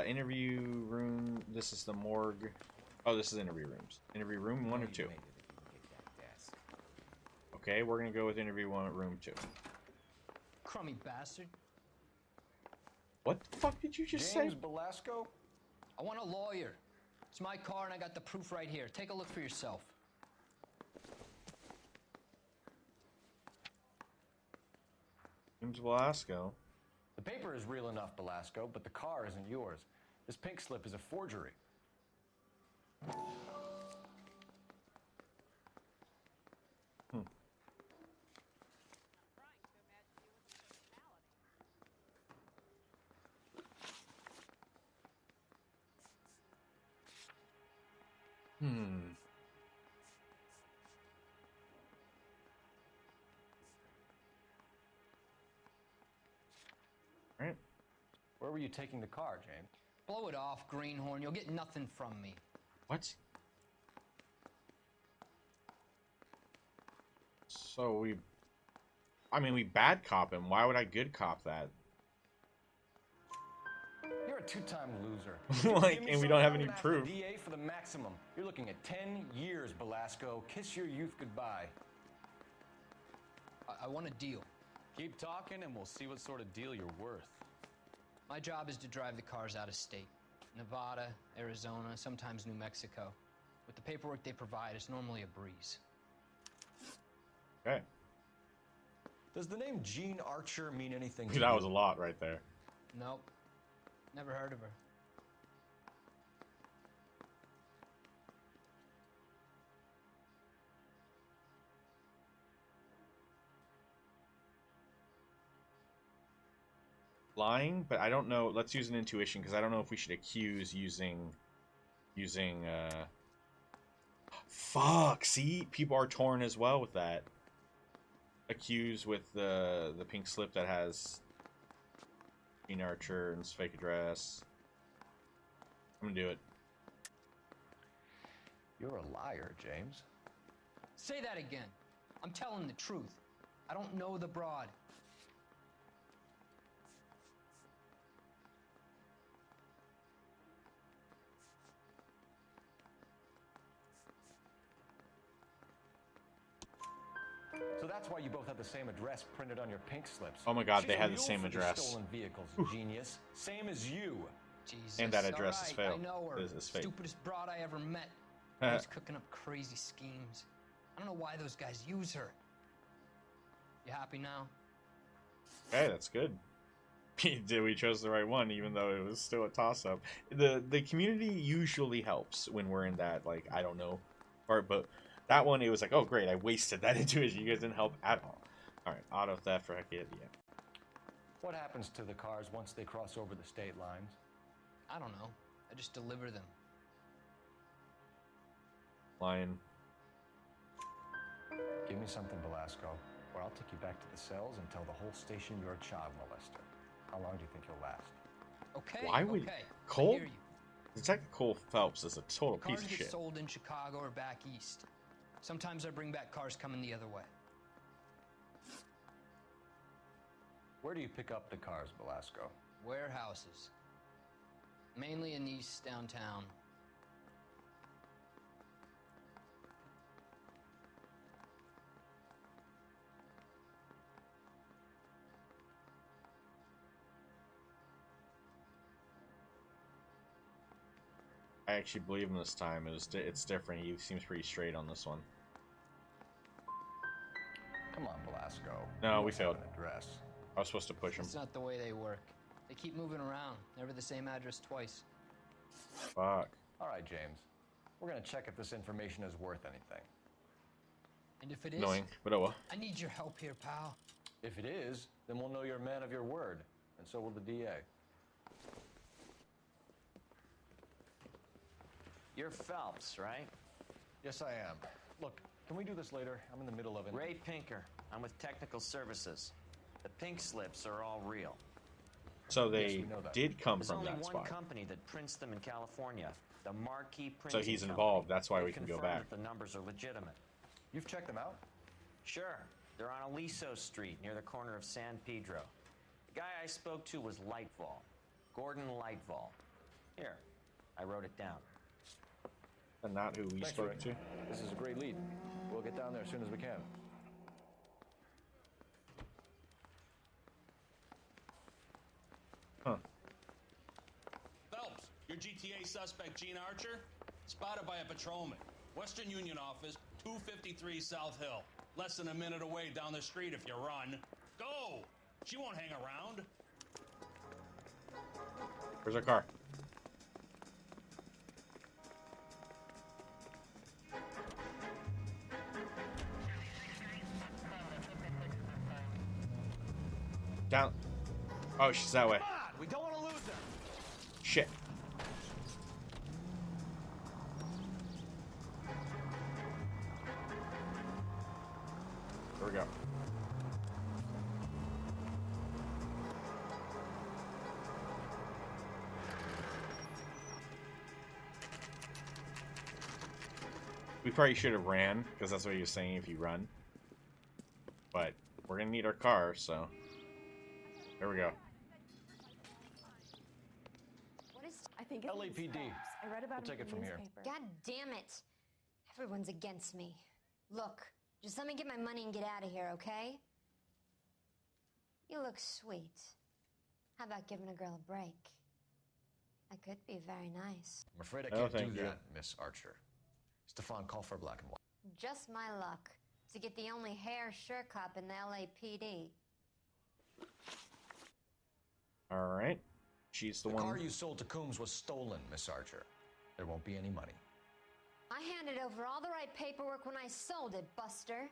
Interview room. This is the morgue. Oh, this is interview rooms. Interview room 1 or 2. Okay, we're gonna go with interview 1 room 2. Crummy bastard. What the fuck did you just say? James Velasco? I want a lawyer. It's my car and I got the proof right here. Take a look for yourself. James Velasco. The paper is real enough, Velasco, but the car isn't yours. This pink slip is a forgery. Right. Where were you taking the car, James? Blow it off, greenhorn. You'll get nothing from me. What? So we bad cop him. Why would I good cop that? You're a 2-time loser. Like, and we don't have any proof. DA for the maximum. You're looking at 10 years, Velasco. Kiss your youth goodbye. I want a deal. Keep talking and we'll see what sort of deal you're worth. My job is to drive the cars out of state. Nevada, Arizona, sometimes New Mexico. With the paperwork they provide, it's normally a breeze. Okay. Does the name Jean Archer mean anything to That was a lot right there. Nope. Never heard of her. Lying, but I don't know. Let's use an intuition because I don't know if we should accuse using fuck, see? People are torn as well with that. Accuse with the pink slip that has Jean Archer and his fake address. I'm gonna do it. You're a liar, James. Say that again. I'm telling the truth. I don't know the broad. So that's why you both have the same address printed on your pink slips. Oh my god, She's they a had the mule same for the address. Stolen vehicles, genius. Same as you. Jesus. And that address is All right, failed. I know her. Is fake. Stupidest broad I ever met. Always cooking up crazy schemes. I don't know why those guys use her. You happy now? Okay, that's good. We chose the right one, even though it was still a toss-up. The community usually helps when we're in that, like, I don't know part, but that one, it was like, oh great, I wasted that intuition. You guys didn't help at all. Alright, auto theft, racket, yeah. What happens to the cars once they cross over the state lines? I don't know. I just deliver them. Lion. Give me something, Velasco, or I'll take you back to the cells and tell the whole station you're a child molester. How long do you think you'll last? Okay. Why would okay. Cole? I hear you. Detective Cole Phelps is a total Cars piece of get shit. sold in Chicago or back east. Sometimes I bring back cars coming the other way. Where do you pick up the cars, Velasco? Warehouses. Mainly in East downtown. I actually believe him this time. It's different. He seems pretty straight on this one. Come on, Velasco. No, we failed. Address. I was supposed to push him. It's not the way they work. They keep moving around. Never the same address twice. Fuck. All right, James. We're gonna check if this information is worth anything. And if it is, Annoying, but oh well. I need your help here, pal. If it is, then we'll know you're a man of your word, and so will the DA. You're Phelps, right? Yes, I am. Look, can we do this later? I'm in the middle of it. Ray Pinker. I'm with Technical Services. The pink slips are all real. So they did come There's from only that one spot. company that prints them in California. The Marquee So Printing he's Company. involved. That's why They we can go confirm back. that the numbers are legitimate. You've checked them out? Sure. They're on Aliso Street, near the corner of San Pedro. The guy I spoke to was Lightval. Gordon Lightval. Here, I wrote it down. And not who we Thanks, spoke Ray. to. This is a great lead. We'll get down there as soon as we can. Huh. Phelps, your GTA suspect Gene Archer, spotted by a patrolman. Western Union office, 253 South Hill. Less than a minute away down the street if you run. Go! She won't hang around. Where's our car? Down. Oh, she's that way. Come on, we don't want to lose her. Shit. Here we go. We probably should have ran, because that's what he was saying if you run. But we're gonna need our car, so there we go. What is? I think it's LAPD. Phelps. I read about We'll him take in it the from here. newspaper. God damn it. Everyone's against me. Look, just let me get my money and get out of here, okay? You look sweet. How about giving a girl a break? That could be very nice. I'm afraid I Oh, can't do thank you. that, Miss Archer. Stefan, call for black and white. Just my luck to get the only hair sure cop in the LAPD. Alright. She's the The one. car you sold to Coombs was stolen, Miss Archer. There won't be any money. I handed over all the right paperwork when I sold it, Buster.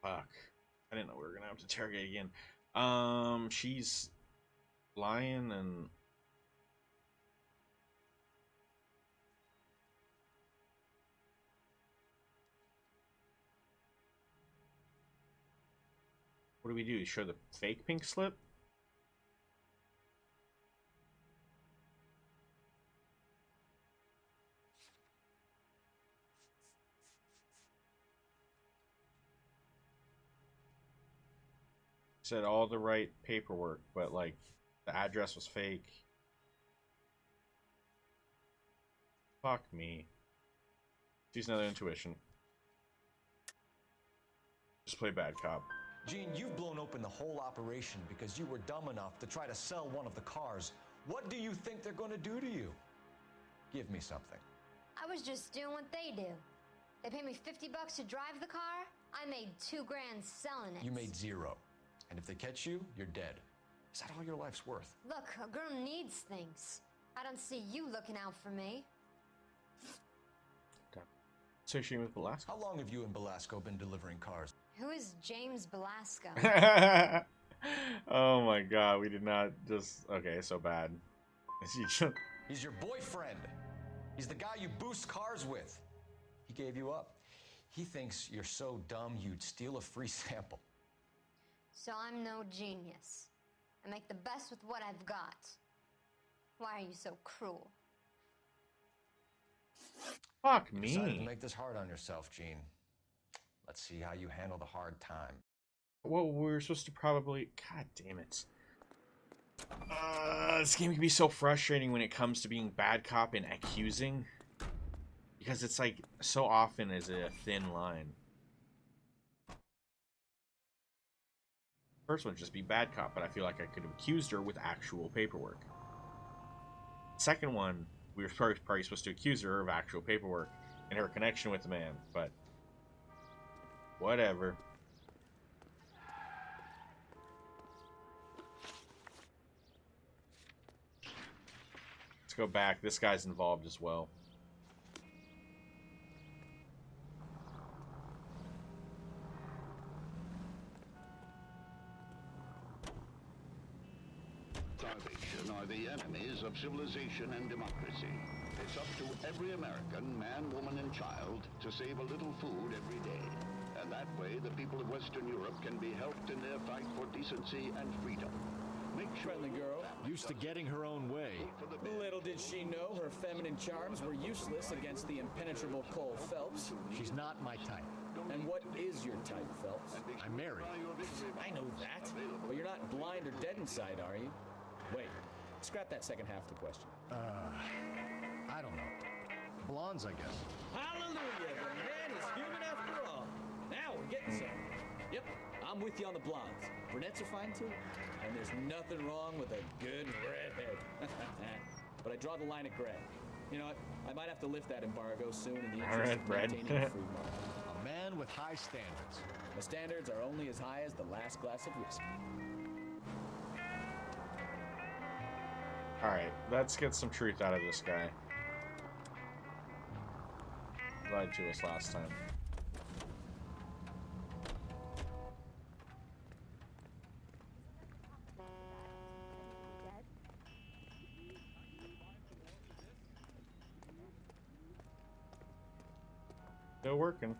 Fuck. I didn't know we were gonna have to interrogate again. She's lying and what do we do? Show the fake pink slip? Said all the right paperwork, but like the address was fake. Fuck me. Use another intuition. Just play bad cop. Gene, you've blown open the whole operation because you were dumb enough to try to sell one of the cars. What do you think they're going to do to you? Give me something. I was just doing what they do. They pay me $50 to drive the car. I made $2 grand selling it. You made zero. And if they catch you, you're dead. Is that all your life's worth? Look, a girl needs things. I don't see you looking out for me. Associating with Velasco. How long have you and Velasco been delivering cars? Who is James Velasco? Oh my god, we did not just. Okay, so bad. He's your boyfriend. He's the guy you boost cars with. He gave you up. He thinks you're so dumb you'd steal a free sample. So I'm no genius. I make the best with what I've got. Why are you so cruel? Fuck You decided to me. make this hard on yourself, Gene. Let's see how you handle the hard time. Well, we were supposed to probably... God damn it. This game can be so frustrating when it comes to being bad cop and accusing. Because it's like, so often is it a thin line. First one just be bad cop, but I feel like I could have accused her with actual paperwork. Second one, we were probably supposed to accuse her of actual paperwork and her connection with the man, but whatever. Let's go back. This guy's involved as well. Starvation are the enemies of civilization and democracy. It's up to every American, man, woman, and child to save a little food every day. And that way, the people of Western Europe can be helped in their fight for decency and freedom. Make sure Friendly girl, used to getting her own way. Little did she know her feminine charms were useless against the impenetrable Cole Phelps. She's not my type. And what is your type, Phelps? I'm married. I know that. But you're not blind or dead inside, are you? Wait, scrap that second half of the question. I don't know. Blondes, I guess. Hallelujah! The man is human after all. Now we're getting somewhere. Yep, I'm with you on the blondes. Brunettes are fine too. And there's nothing wrong with a good redhead. But I draw the line at gray. You know what? I might have to lift that embargo soon in the interest of maintaining a free market. A man with high standards. The standards are only as high as the last glass of whiskey. Alright, let's get some truth out of this guy. Lied to us last time. Still working.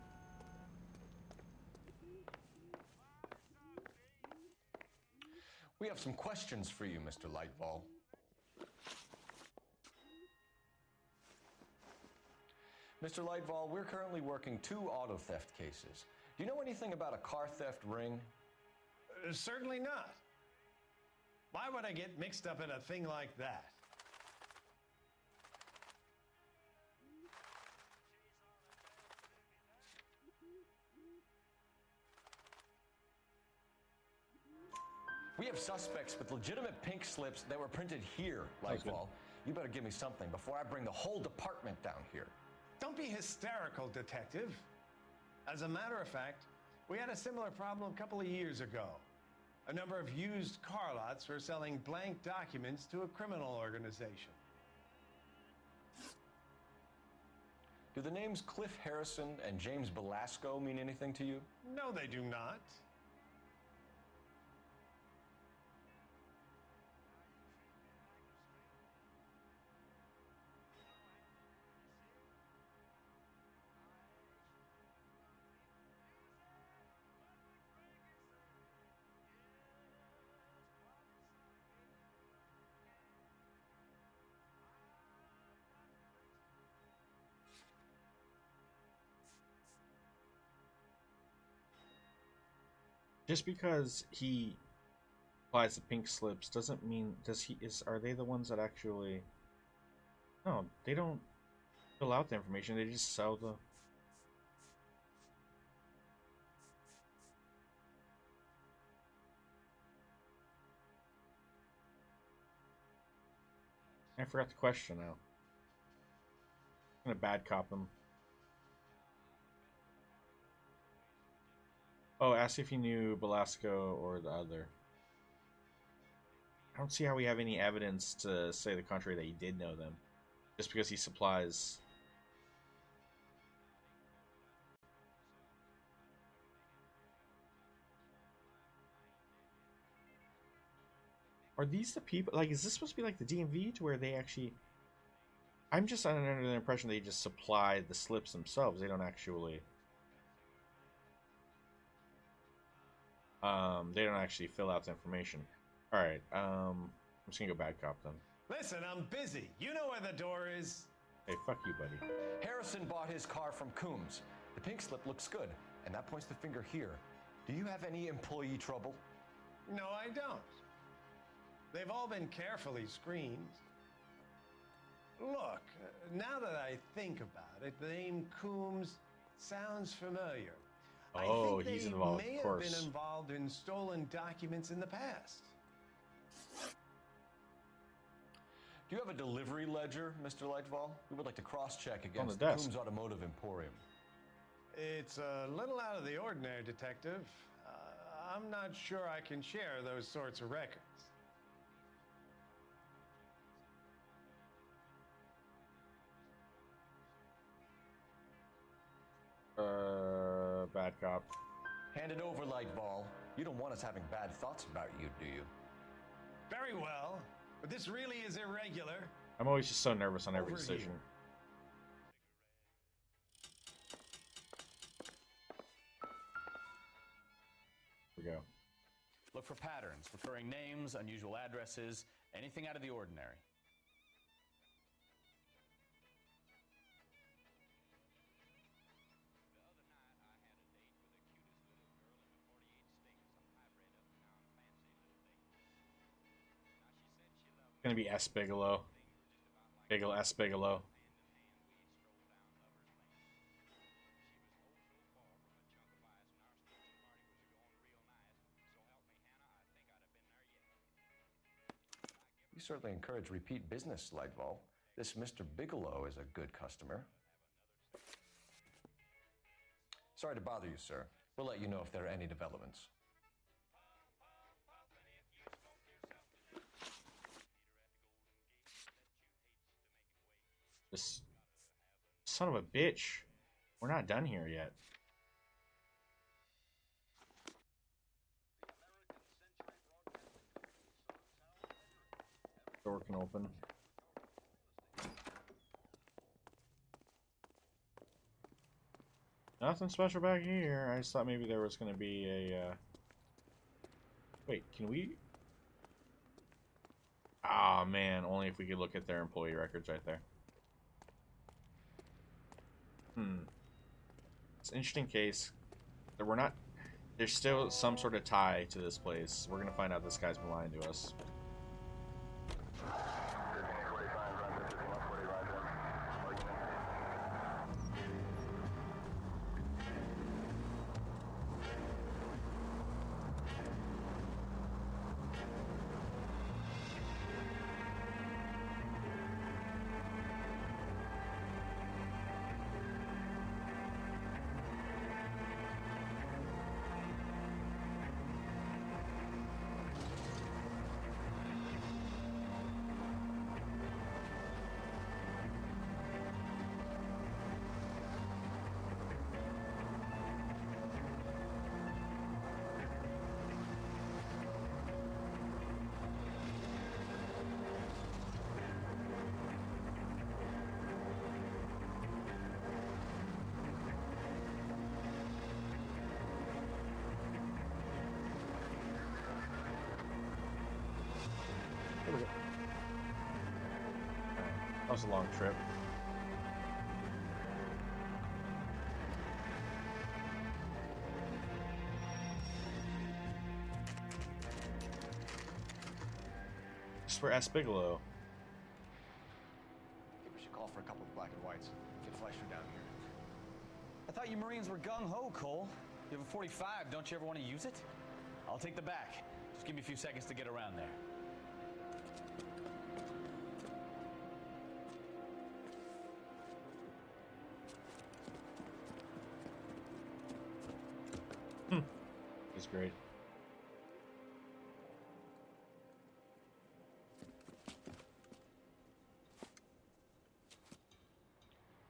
We have some questions for you, Mr. Lightball. Mr. Lightball, we're currently working 2 auto theft cases. Do you know anything about a car theft ring? Certainly not. Why would I get mixed up in a thing like that? We have suspects with legitimate pink slips that were printed here, Lightball. You better give me something before I bring the whole department down here. Don't be hysterical, Detective. As a matter of fact, we had a similar problem a couple of years ago. A number of used car lots were selling blank documents to a criminal organization. Do the names Cliff Harrison and James Belasco mean anything to you? No, they do not. Just because he applies the pink slips doesn't mean are they the ones that actually? No, they don't fill out the information. They just sell the. I forgot the question now. I'm gonna bad cop him. Oh, ask if he knew Belasco or the other. I don't see how we have any evidence to say the contrary that he did know them. Just because he supplies... Are these the people... Like, is this supposed to be like the DMV to where they actually... I'm just under the impression they just supply the slips themselves. They don't actually... They don't actually fill out the information. Alright, I'm just gonna go bad cop then. Listen, I'm busy. You know where the door is. Hey, fuck you, buddy. Harrison bought his car from Coombs. The pink slip looks good, and that points the finger here. Do you have any employee trouble? No, I don't. They've all been carefully screened. Look, now that I think about it, the name Coombs sounds familiar. Oh, I think he's they involved, may of course. have been involved in stolen documents in the past. Do you have a delivery ledger, Mr. Lightfall? We would like to cross-check On against the desk. Coombs Automotive Emporium. It's a little out of the ordinary, Detective. I'm not sure I can share those sorts of records. Bad cop. Hand it over, Lightball. You don't want us having bad thoughts about you, do you? Very well, but this really is irregular. I'm always just so nervous on every Over decision. Here we go. Look for patterns, recurring names, unusual addresses, anything out of the ordinary. Gonna be S. Bigelow. Bigelow, S. Bigelow. You certainly encourage repeat business, Lightball. This Mr. Bigelow is a good customer. Sorry to bother you, sir. We'll let you know if there are any developments. This son of a bitch. We're not done here yet. Door can open. Nothing special back here. I just thought maybe there was going to be a... Wait, can we... Ah, man. Only if we could look at their employee records right there. It's an interesting case. We're not... There's still some sort of tie to this place. We're going to find out this guy's been lying to us. That was a long trip. This is for S. Bigelow. I think we should call for a couple of black and whites. Get Fleischer down here. I thought you Marines were gung-ho, Cole. You have a 45, don't you ever want to use it? I'll take the back. Just give me a few seconds to get around there. It's great.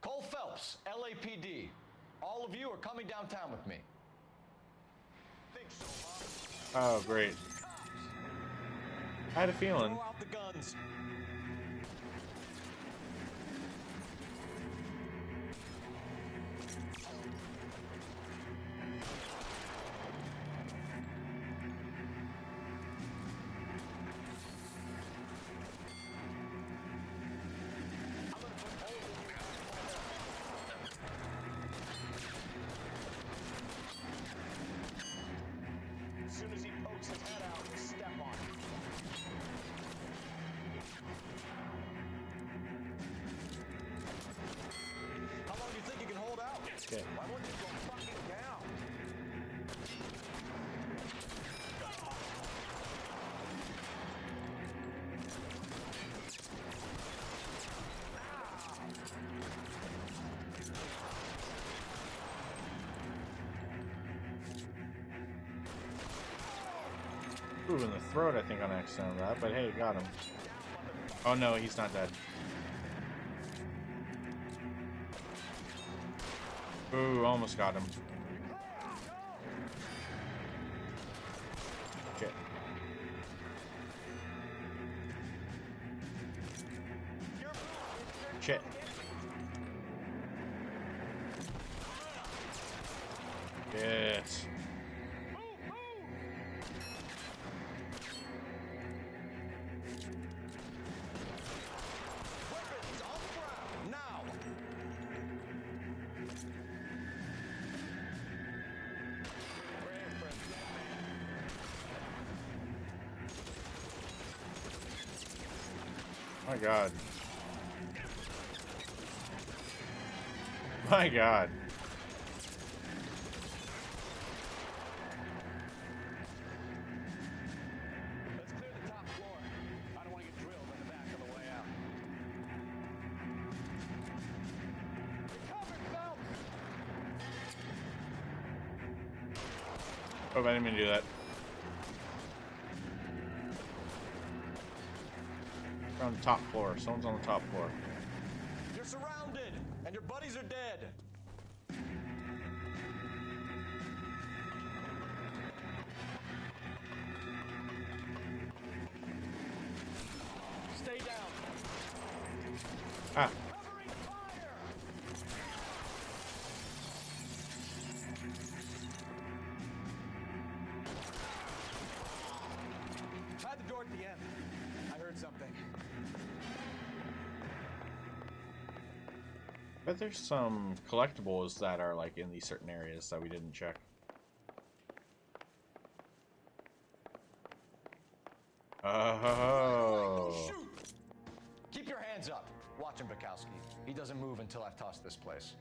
Cole Phelps, LAPD. All of you are coming downtown with me. Think so, huh? Oh, great. I had a feeling. Throw out the guns. Okay. Why won't you go fucking down? Ooh, in the throat, I think, on accident of that, but hey, got him. Oh no, he's not dead. Ooh, almost got him. Shit. Shit. Yes. My God. My God. Let's clear the top floor. I don't want to get drilled in the back on the way out. Recover, Phelps! Oh, I didn't mean to do that. We're on the top floor. Someone's on the top floor. You're surrounded, and your buddies are dead. Stay down. Ah. Covering fire. Hide the door at the end. I heard something. But there's some collectibles that are like in these certain areas that we didn't check. Oh. Don't shoot. Keep your hands up. Watch him, Bukowski. He doesn't move until I've tossed this place.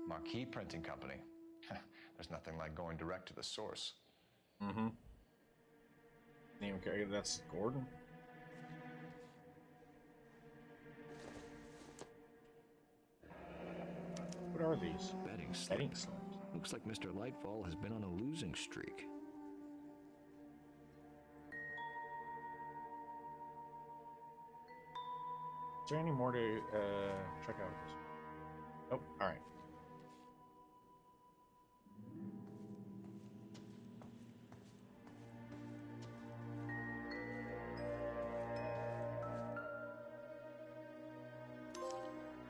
Marquee Printing Company. There's nothing like going direct to the source. Mm-hmm. Didn't even care. That's Gordon. What are these? Betting Betting slips. slips. Looks like Mr. Lightfall has been on a losing streak. Is there any more to check out? Nope. All right.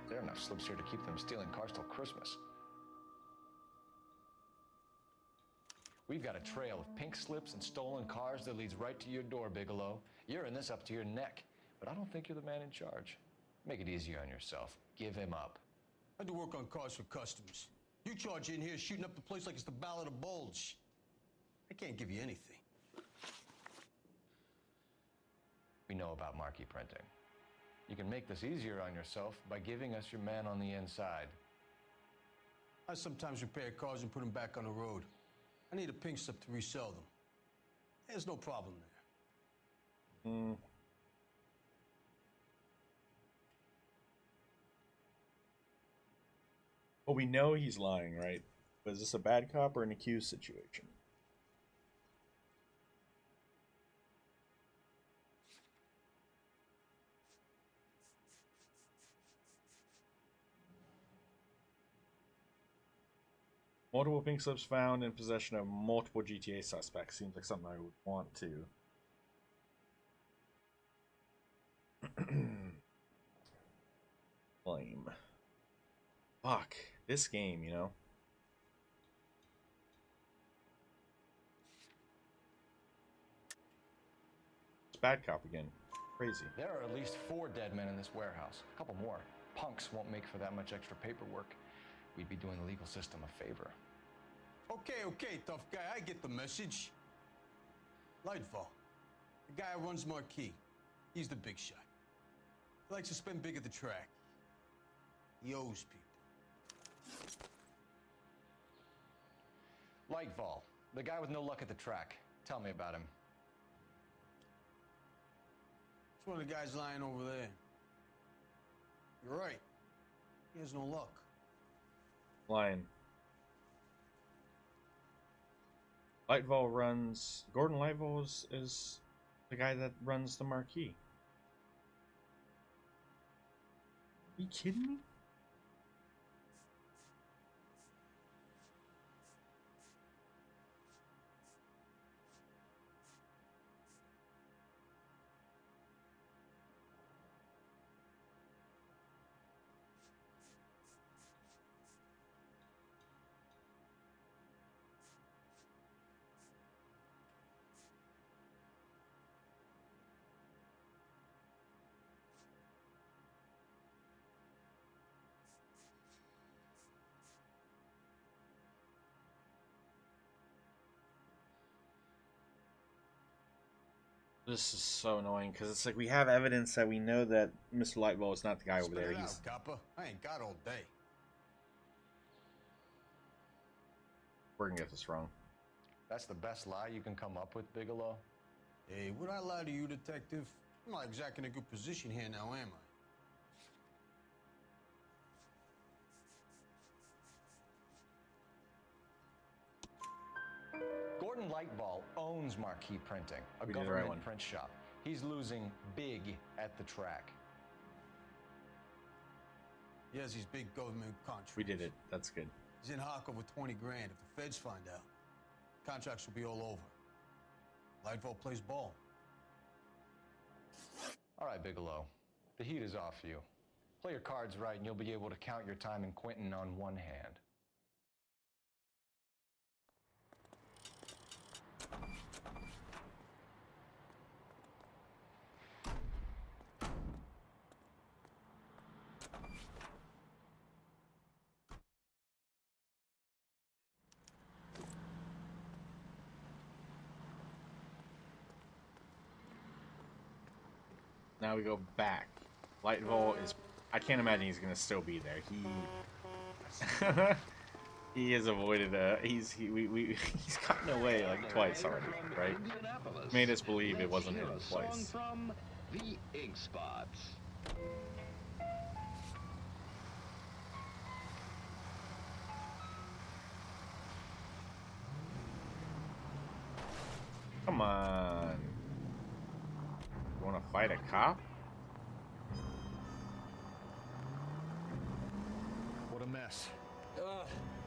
There are enough slips here to keep them stealing cars till Christmas. We've got a trail of pink slips and stolen cars that leads right to your door, Bigelow. You're in this up to your neck, but I don't think you're the man in charge. Make it easier on yourself. Give him up. I do work on cars for customers. You charge in here shooting up the place like it's the Ballad of Bulge. I can't give you anything. We know about marquee printing. You can make this easier on yourself by giving us your man on the inside. I sometimes repair cars and put them back on the road. I need a pink slip to resell them. There's no problem there. Hmm. Well, we know he's lying, right? But is this a bad cop or an accused situation? Multiple pink slips found in possession of multiple GTA suspects. Seems like something I would want to. Blame. Fuck. This game, you know? It's bad cop again. Crazy. There are at least 4 dead men in this warehouse. A couple more. Punks won't make for that much extra paperwork. We'd be doing the legal system a favor. Okay, tough guy, I get the message. Lightfall. The guy who runs Marquis. He's the big shot. He likes to spend big at the track. He owes people. Lightfall, the guy with no luck at the track. Tell me about him. It's one of the guys lying over there. You're right. He has no luck. Lion. Lightfall runs. Gordon Lightfall is the guy that runs the Marquis. Are you kidding me? This is so annoying because it's like we have evidence that we know that Mr. Lightball is not the guy over there. He's Copper. I ain't got all day. We're gonna get this wrong. That's the best lie you can come up with, Bigelow? Hey, would I lie to you, detective? I'm not exactly in a good position here now, am I? Gordon Lightball owns Marquis Printing, a We did the government right one. print shop. He's losing big at the track. He has these big government contracts. We did it. That's good. He's in hock over 20 grand. If the feds find out, contracts will be all over. Lightfall plays ball. All right, Bigelow. The heat is off you. Play your cards right and you'll be able to count your time in Quentin on one hand. Now we go back. Lightfall is. I can't imagine he's gonna still be there. He has avoided. He's gotten away like twice already, right? Made us believe it wasn't him twice. From the Ink Spots. Come on. You wanna fight a cop? What a mess.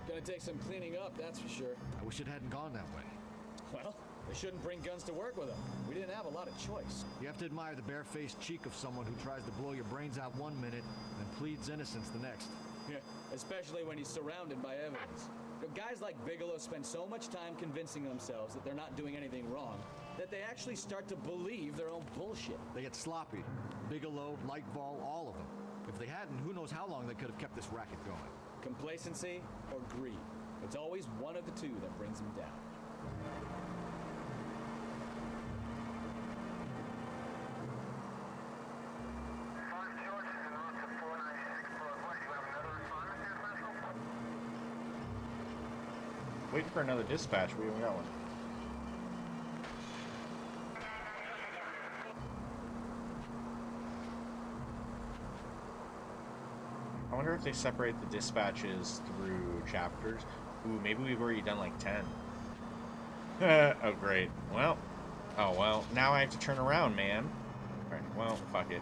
Gonna take some cleaning up, that's for sure. I wish it hadn't gone that way. Well, they shouldn't bring guns to work with them. We didn't have a lot of choice. You have to admire the barefaced cheek of someone who tries to blow your brains out one minute and pleads innocence the next. Yeah, especially when he's surrounded by evidence. But guys like Bigelow spend so much time convincing themselves that they're not doing anything wrong that they actually start to believe their own bullshit. They get sloppy. Bigelow, Lightfall, all of them. If they hadn't, who knows how long they could have kept this racket going. Complacency or greed. It's always one of the two that brings them down. Waiting for another dispatch. We haven't got one. I wonder if they separate the dispatches through chapters. Ooh, maybe we've already done like 10. Oh, great. Well. Oh, well. Now I have to turn around, man. Alright, well, fuck it.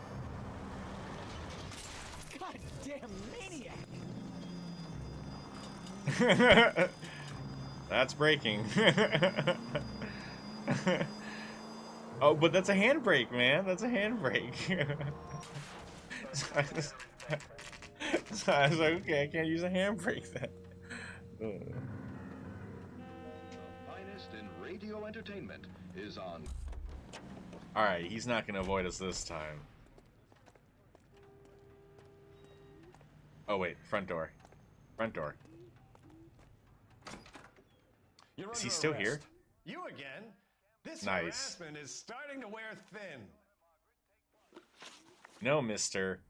Goddamn maniac! That's breaking. Oh, but that's a handbrake, man. That's a handbrake. So I was like, okay, I can't use a handbrake then. Finest in radio entertainment is on. Alright, he's not going to avoid us this time. Oh, wait. Front door. Front door. You're Is under he still arrest. here? You again? This Nice. harassment is starting to wear thin. No, mister.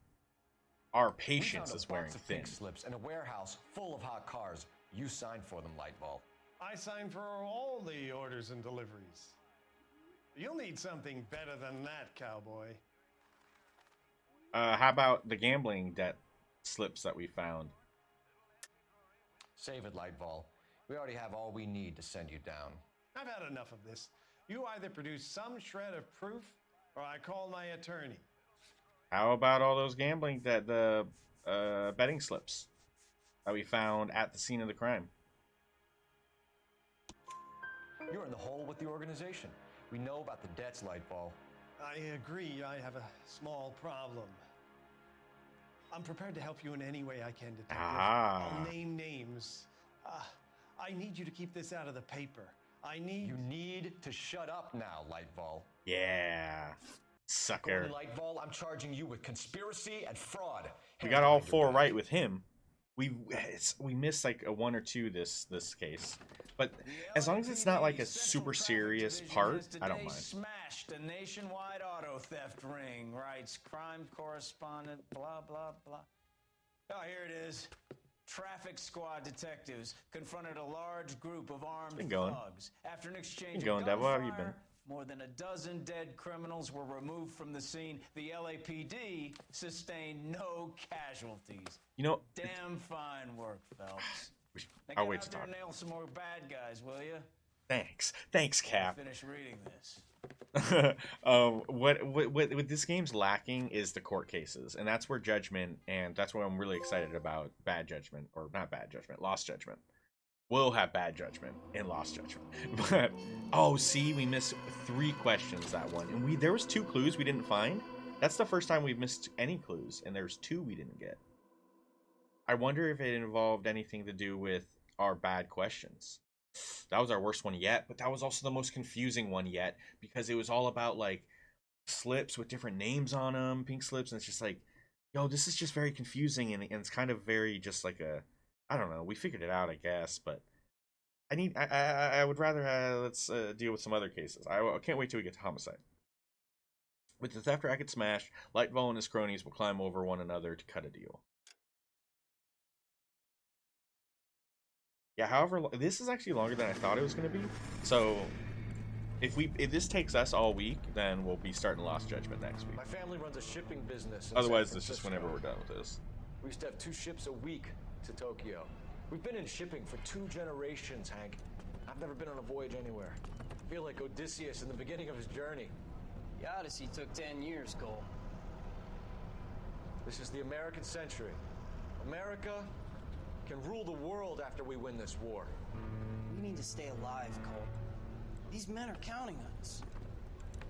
Our We patience found is a wearing box of thin. pink slips in a warehouse full of hot cars. You signed for them, Lightball. I signed for all the orders and deliveries. You'll need something better than that, cowboy. How about the gambling debt slips that we found? Save it, Lightball. We already have all we need to send you down. I've had enough of this. You either produce some shred of proof, or I call my attorney. How about all those gambling debt, the betting slips that we found at the scene of the crime? You're in the hole with the organization. We know about the debts, Lightball. I agree I have a small problem. I'm prepared to help you in any way I can, Detective. I'll name names. I need you to keep this out of the paper. You need to shut up now, Lightball. Yeah. Sucker. Gordon Lightball, I'm charging you with conspiracy and fraud. We got all four right with him. We missed like a 1 or 2 this case, but as long as it's not like a super serious part, I don't mind. Smashed a nationwide auto theft ring, writes crime correspondent, blah, blah, blah. Oh, here it is. Traffic squad detectives confronted a large group of armed thugs. After an exchange of Devil. How have you been? gunfire, more than a dozen dead criminals were removed from the scene. The LAPD sustained no casualties. You know, damn fine work, Phelps. I'll wait to talk. Nail some more bad guys, will you? Thanks, Cap. Finish reading this. What this game's lacking is the court cases, and that's where Judgment, and that's what I'm really excited about. Bad Judgment, or not Bad Judgment, Lost Judgment. We'll have Bad Judgment and Lost Judgment. But oh, see, we missed 3 questions that one, and there was 2 clues we didn't find. That's the first time we've missed any clues, and there's 2 we didn't get. I wonder if it involved anything to do with our bad questions. That was our worst one yet, but that was also the most confusing one yet, because it was all about like slips with different names on them, pink slips, and it's just like, yo, this is just very confusing, and it's kind of very just like a, I don't know, we figured it out, I guess, but I would rather let's deal with some other cases. I can't wait till we get to homicide. With the theft racket smashed, Lightball and his cronies will climb over one another to cut a deal. Yeah, however, this is actually longer than I thought it was going to be. So, if this takes us all week, then we'll be starting Lost Judgment next week. My family runs a shipping business. Otherwise, it's just whenever we're done with this. We used to have 2 ships a week to Tokyo. We've been in shipping for 2 generations, Hank. I've never been on a voyage anywhere. I feel like Odysseus in the beginning of his journey. The Odyssey took 10 years, Cole. This is the American century. America can rule the world after we win this war. We need to stay alive, Cole. These men are counting on us.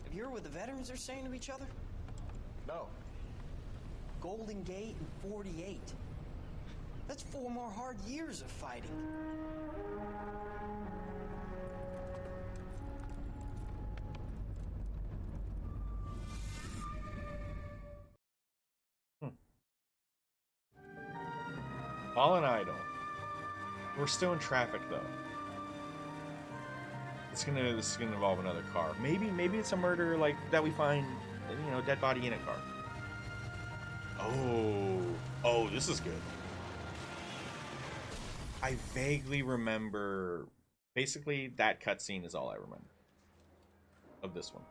Have you heard what the veterans are saying to each other? No. Golden Gate and 48. That's 4 more hard years of fighting. Fallen Idol. We're still in traffic though. This is gonna involve another car. Maybe it's a murder like that we find, you know, dead body in a car. Oh, this is good. I vaguely remember. Basically, that cutscene is all I remember of this one.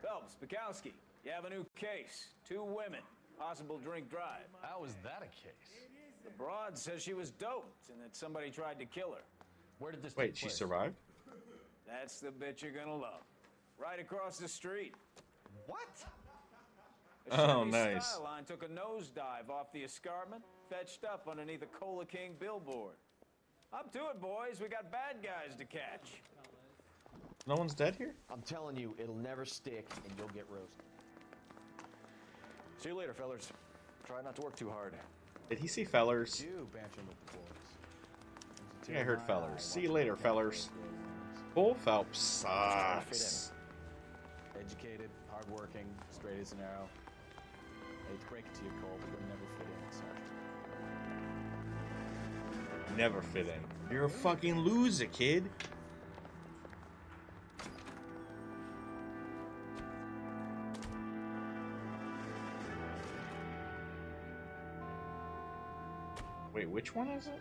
Phelps, Bukowski, you have a new case. 2 women, possible drink drive. How is that a case? The broad says she was doped and that somebody tried to kill her. Where did this Wait, take she place? survived? That's the bitch you're gonna love. Right across the street. What? Oh, nice. Skyline took a nosedive off the escarpment, fetched up underneath a Cola King billboard. Up to it, boys. We got bad guys to catch. No one's dead here? I'm telling you, it'll never stick, and you'll get roasted. See you later, fellers. Try not to work too hard. Did he see fellers? You banter with the boys. I think I heard fellers. See you later, fellers. Bull Phelps sucks. Educated, hardworking, straight as an arrow. I hate to break it to you, Cole, but you'll never fit in, Sergeant. Never fit in. You're a fucking loser, kid. Wait, which one is it?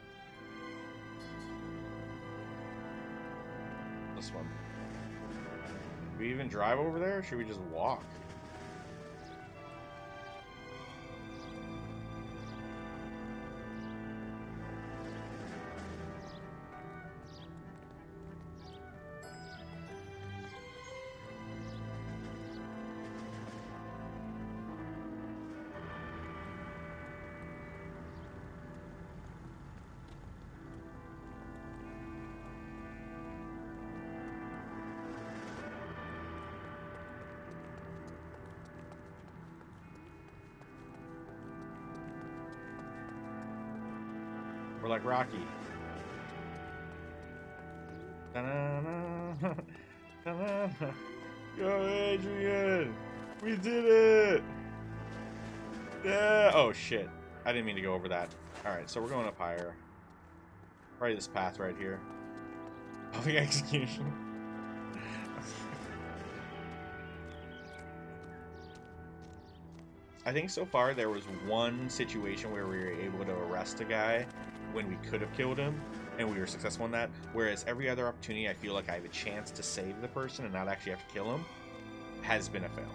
This one. Do we even drive over there, or should we just walk? We're like Rocky. Ta-na-na, ta-na-na. Go, Adrian! We did it! Yeah! Oh, shit. I didn't mean to go over that. Alright, so we're going up higher. Probably this path right here. Public execution. I think so far there was one situation where we were able to arrest a guy when we could have killed him, and we were successful in that. Whereas every other opportunity I feel like I have a chance to save the person and not actually have to kill him has been a fail.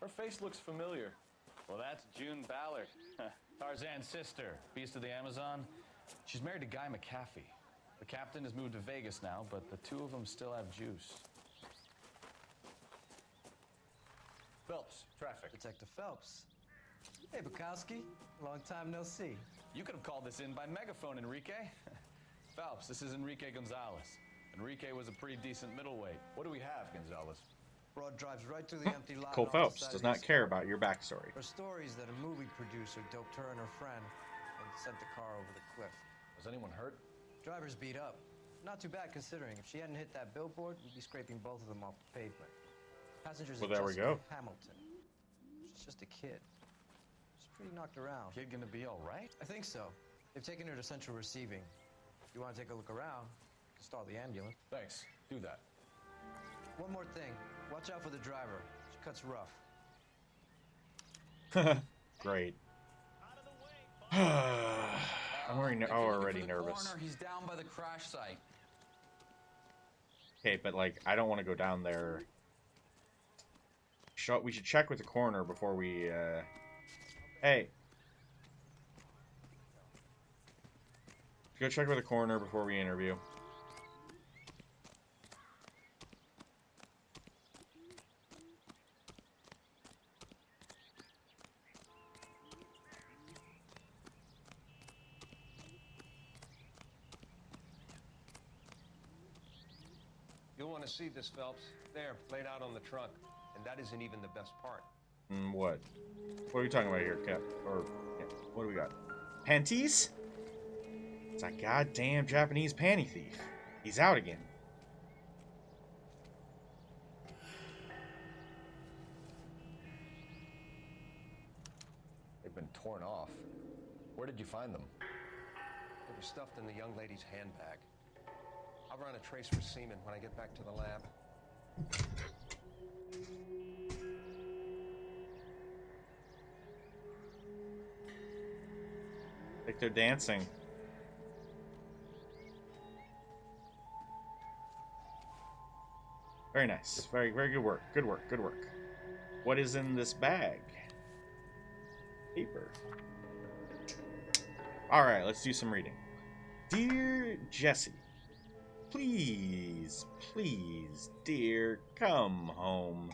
Her face looks familiar. Well, that's June Ballard, Tarzan's sister, beast of the Amazon. She's married to Guy McAfee. The captain has moved to Vegas now, but the two of them still have juice. Phelps, traffic. Detective Phelps. Hey, Bukowski. Long time no see. You could have called this in by megaphone, Enrique. Phelps, this is Enrique Gonzalez. Enrique was a pretty decent middleweight. What do we have, Gonzalez? Broad drives right through the empty lot. Cole Phelps does not care about your backstory. Her stories that a movie producer doped her and her friend and sent the car over the cliff. Was anyone hurt? Driver's beat up. Not too bad considering. If she hadn't hit that billboard, we'd be scraping both of them off the pavement. Passengers Well, are there we Jessica go. Hamilton. She's just a kid. She's pretty knocked around. Kid gonna be all right? I think so. They've taken her to central receiving. If you want to take a look around, you can stall the ambulance. Thanks. Do that. One more thing. Watch out for the driver. She cuts rough. Great. I'm already nervous. Corner, he's down by the crash site. Okay, but like, I don't want to go down there. We should check with the coroner before we, Hey. Go check with the coroner before we interview. You'll want to see this, Phelps. There, laid out on the trunk. And that isn't even the best part. What? What are we talking about here, Cap? Or, yeah, what do we got? Panties? It's a goddamn Japanese panty thief. He's out again. They've been torn off. Where did you find them? They were stuffed in the young lady's handbag. I'll run a trace for semen when I get back to the lab. Like they're dancing. Very nice. Very, very good work. Good work. Good work. What is in this bag? Paper. Alright, let's do some reading. Dear Jesse, please, please, dear, come home.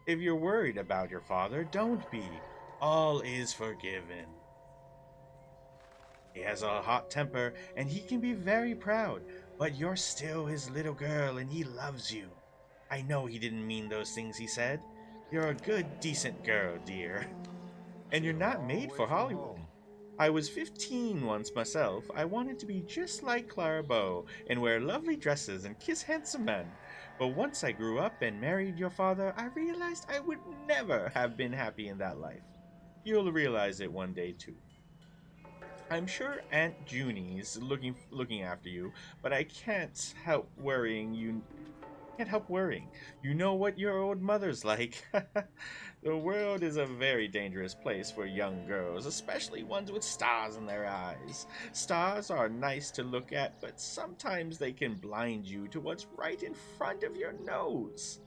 If you're worried about your father, don't be. All is forgiven. He has a hot temper, and he can be very proud, but you're still his little girl, and he loves you. I know he didn't mean those things he said. You're a good, decent girl, dear. And you're not made for Hollywood. I was 15 once myself. I wanted to be just like Clara Bow and wear lovely dresses and kiss handsome men. But once I grew up and married your father, I realized I would never have been happy in that life. You'll realize it one day, too. I'm sure Aunt Junie's looking after you, but I can't help worrying you. Can't help worrying. You know what your old mother's like. The world is a very dangerous place for young girls, especially ones with stars in their eyes. Stars are nice to look at, but sometimes they can blind you to what's right in front of your nose.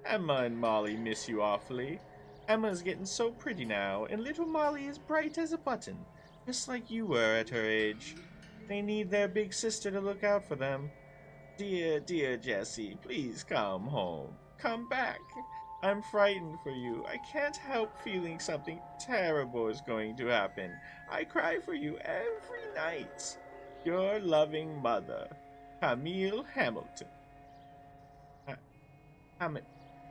Emma and Molly miss you awfully. Emma's getting so pretty now, and little Molly is bright as a button, just like you were at her age. They need their big sister to look out for them. Dear, dear Jessie, please come home. Come back. I'm frightened for you. I can't help feeling something terrible is going to happen. I cry for you every night. Your loving mother, Camille Hamilton. Hamilton.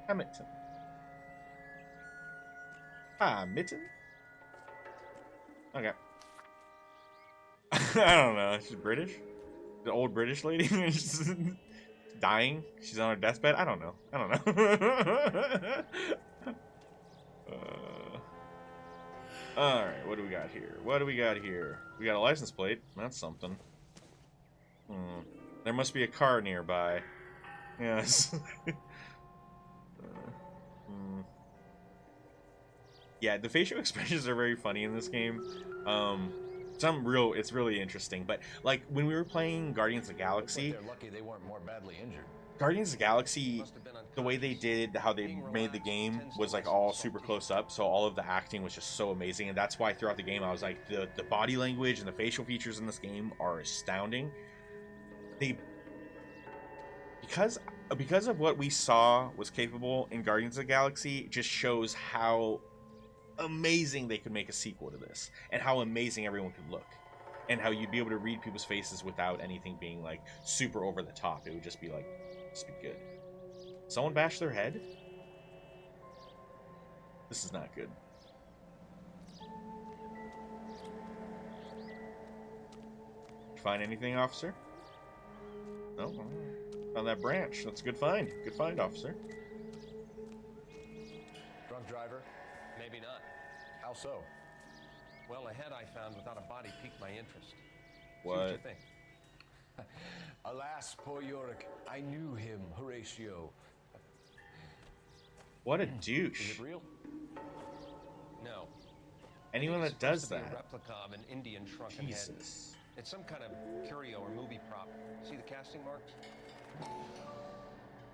Hamilton. Okay. I don't know. She's British? The old British lady? She's dying? She's on her deathbed? I don't know. Alright, what do we got here? We got a license plate. That's something. There must be a car nearby. Yes. Yeah, the facial expressions are very funny in this game. It's really interesting. But like when we were playing Guardians of the Galaxy, they're lucky they weren't more badly injured. Guardians of the Galaxy, the way they did, how they made the game was like all super close up. So all of the acting was just so amazing, and that's why throughout the game I was like, the body language and the facial features in this game are astounding. Because of what we saw was capable in Guardians of the Galaxy, it just shows how amazing they could make a sequel to this, and how amazing everyone could look, and how you'd be able to read people's faces without anything being like super over the top. It would just be like, just be good. Someone bashed their head? This is not good. Did you find anything, officer? No? Found that branch. That's a good find. Good find, officer. Drunk driver? Maybe not. How so? Well, a head I found without a body piqued my interest. What? See what you think. Alas, poor Yorick. I knew him, Horatio. What a douche. Is it real? No. Anyone that does that. A replica of an Indian shrunken head. It's some kind of curio or movie prop. See the casting marks?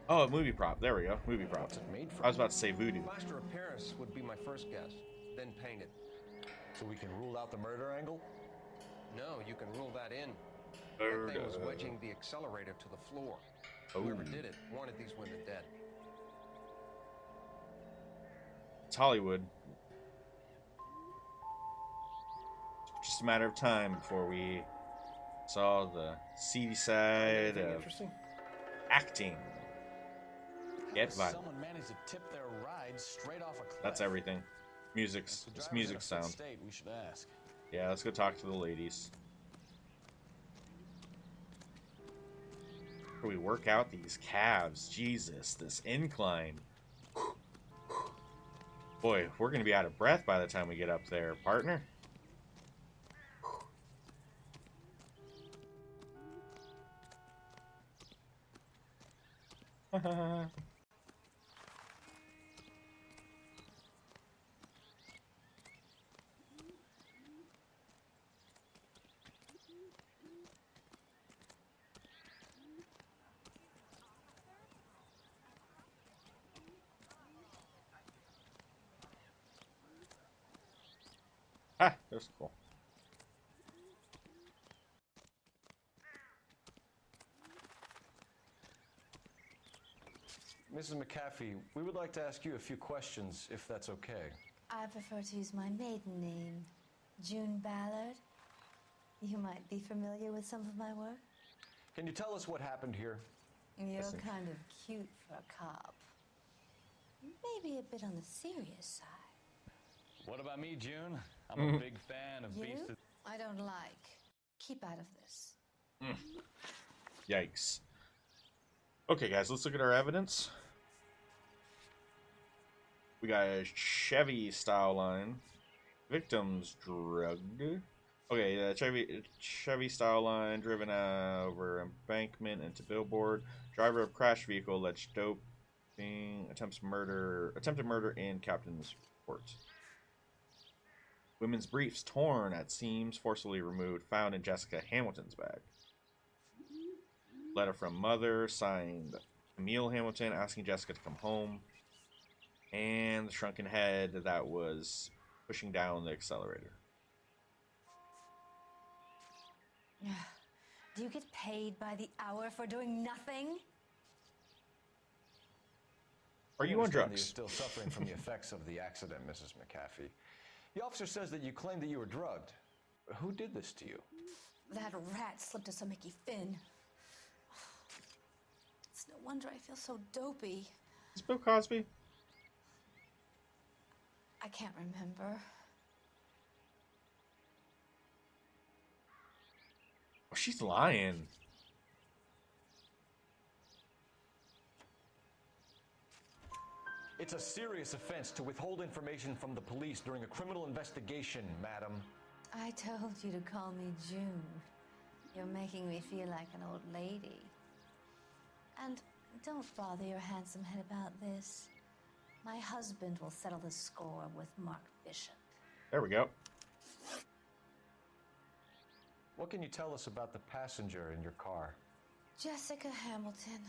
Oh, a movie prop. There we go. Movie prop. I was about to say voodoo. Plaster of Paris would be my first guess. Then painted. So we can rule out the murder angle? No, you can rule that in. Murder. That thing was wedging the accelerator to the floor. Whoever did it wanted these women dead. It's Hollywood. Just a matter of time before we saw the seedy side of acting. Get violent. Someone managed to tip their ride straight off a cliff. That's everything. Music's just music sound. State, we should ask. Yeah, let's go talk to the ladies. We work out these calves. Jesus, this incline. Boy, we're gonna be out of breath by the time we get up there, partner. Ah, that's cool. Mrs. McAfee, we would like to ask you a few questions, if that's okay. I prefer to use my maiden name, June Ballard. You might be familiar with some of my work. Can you tell us what happened here? You're kind of cute for a cop. Maybe a bit on the serious side. What about me, June? I'm a big fan of Beast of... I don't like. Keep out of this. Yikes. Okay, guys, let's look at our evidence. We got a Chevy style line. Victims drugged. Okay, Chevy style line driven over embankment into billboard. Driver of crash vehicle alleged doping, attempted murder in captain's report. Women's briefs torn at seams, forcibly removed, found in Jessica Hamilton's bag. Letter from mother, signed Camille Hamilton, asking Jessica to come home. And the shrunken head that was pushing down the accelerator. Do you get paid by the hour for doing nothing? Are you on drugs? You're still suffering from the effects of the accident, Mrs. McAfee. The officer says that you claimed that you were drugged. Who did this to you? That rat slipped us a Mickey Finn. It's no wonder I feel so dopey. Is Bill Cosby? I can't remember. Oh, she's lying. It's a serious offense to withhold information from the police during a criminal investigation, madam. I told you to call me June. You're making me feel like an old lady. And don't bother your handsome head about this. My husband will settle the score with Mark Bishop. There we go. What can you tell us about the passenger in your car? Jessica Hamilton.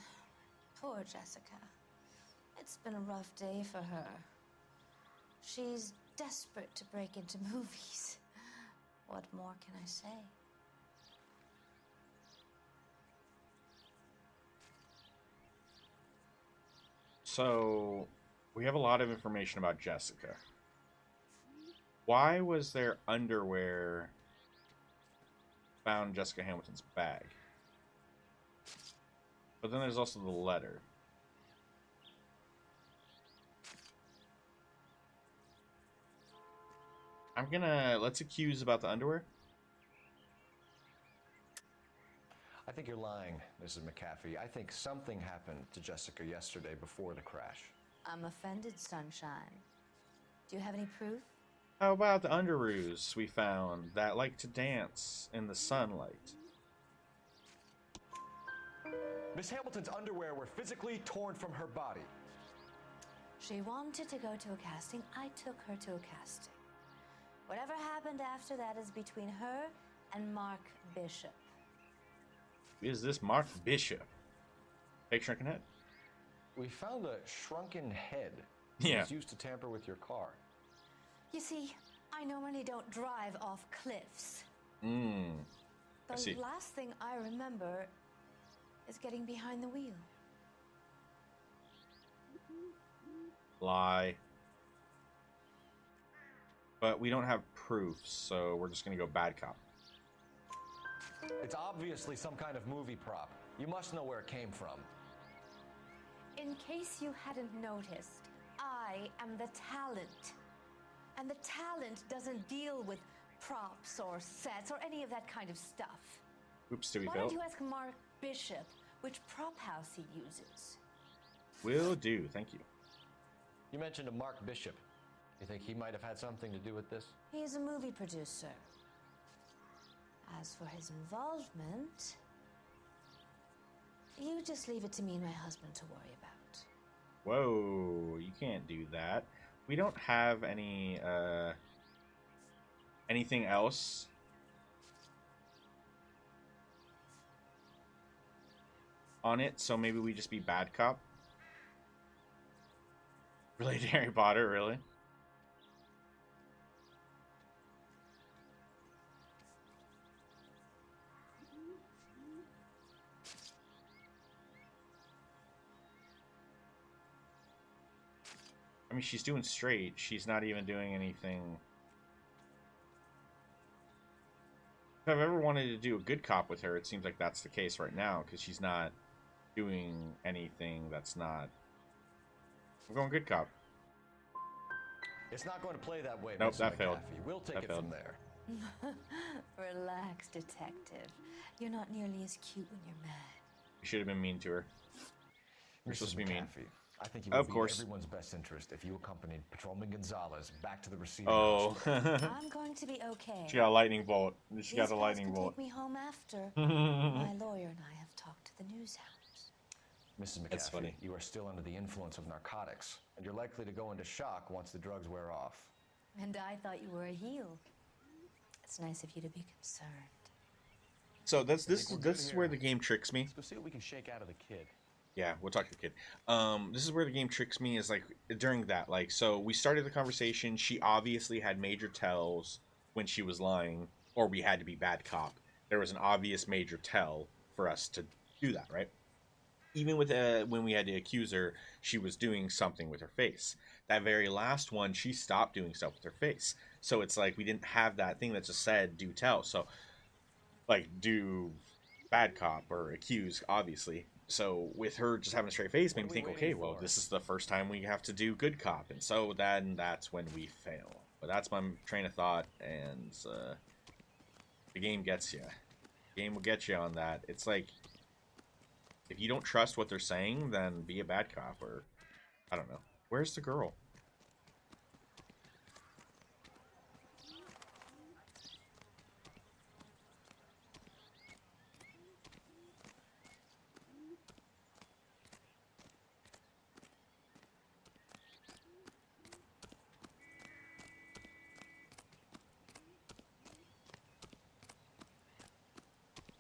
Poor Jessica. It's been a rough day for her. She's desperate to break into movies. What more can I say? So, we have a lot of information about Jessica. Why was there underwear found in Jessica Hamilton's bag? But then there's also the letter. Let's accuse about the underwear. I think you're lying, Mrs. McAfee. I think something happened to Jessica yesterday before the crash. I'm offended, Sunshine. Do you have any proof? How about the underoos we found that like to dance in the sunlight? Miss Hamilton's underwear were physically torn from her body. She wanted to go to a casting. I took her to a casting. Whatever happened after that is between her and Mark Bishop. Is this Mark Bishop? Fake shrunken head? We found a shrunken head. Yeah. It was used to tamper with your car. You see, I normally don't drive off cliffs. I see. The last thing I remember is getting behind the wheel. Lie. But we don't have proof, so we're just gonna go bad cop. It's obviously some kind of movie prop. You must know where it came from. In case you hadn't noticed, I am the talent. And the talent doesn't deal with props or sets or any of that kind of stuff. Oops, do we Why fail? don't you ask Mark Bishop which prop house he uses? Will do, thank you. You mentioned a Mark Bishop. You think he might have had something to do with this? He's a movie producer. As for his involvement, you just leave it to me and my husband to worry about. Whoa, you can't do that. We don't have any, anything else. On it, so maybe we just be bad cop. Related to Harry Potter, really? I mean, she's doing straight. She's not even doing anything. If I've ever wanted to do a good cop with her, it seems like that's the case right now, because she's not doing anything that's not... I'm going good cop. It's not going to play that way, Nope, Mr. that McAfee. failed. We'll take That it failed. from there. Relax, detective. You're not nearly as cute when you're mad. You should have been mean to her. You're supposed to be mean. I think it Of would be course. everyone's best interest if you accompanied Patrolman Gonzalez back to the receiving Oh. hospital. I'm going to be okay. She got a lightning bolt. She got These a guys lightning can bolt. take me home after. My lawyer and I have talked to the news hounds. Mrs. That's McCaffrey, funny. you are still under the influence of narcotics, and you're likely to go into shock once the drugs wear off. And I thought you were a heel. It's nice of you to be concerned. So this is where the game tricks me. Let's go see what we can shake out of the kid. Yeah, we'll talk to the kid. This is where the game tricks me is like during that, like, so we started the conversation. She obviously had major tells when she was lying, or we had to be bad cop. There was an obvious major tell for us to do that, right? Even with when we had to accuse her, she was doing something with her face. That very last one, she stopped doing stuff with her face. So it's like we didn't have that thing that just said do tell. So like do bad cop or accuse, obviously. So with her just having a straight face made me think, okay, well, this is the first time we have to do good cop, and so then that's when we fail. But that's my train of thought, and the game gets you. The game will get you on that. It's like, if you don't trust what they're saying, then be a bad cop, or I don't know. Where's the girl?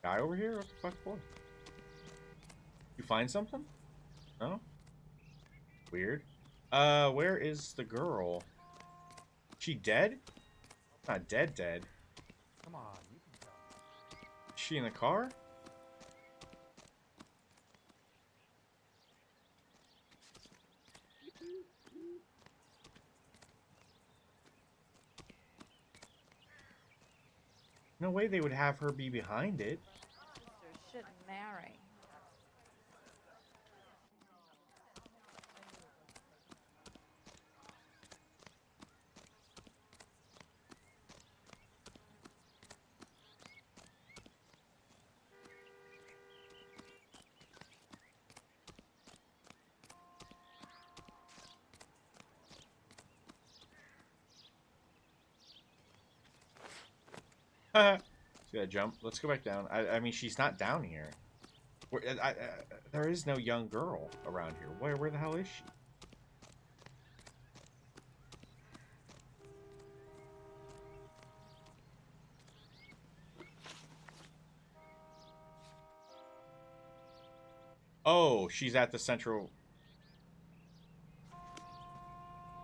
Guy over here? What the fuck for? You find something? No? Weird. Where is the girl? She dead? Not dead dead. Come on, you can tell me. Is she in the car? No way they would have her be behind it. Sisters shouldn't marry. See that jump? Let's go back down. I mean, she's not down here. There is no young girl around here. Where the hell is she? Oh, she's at the central.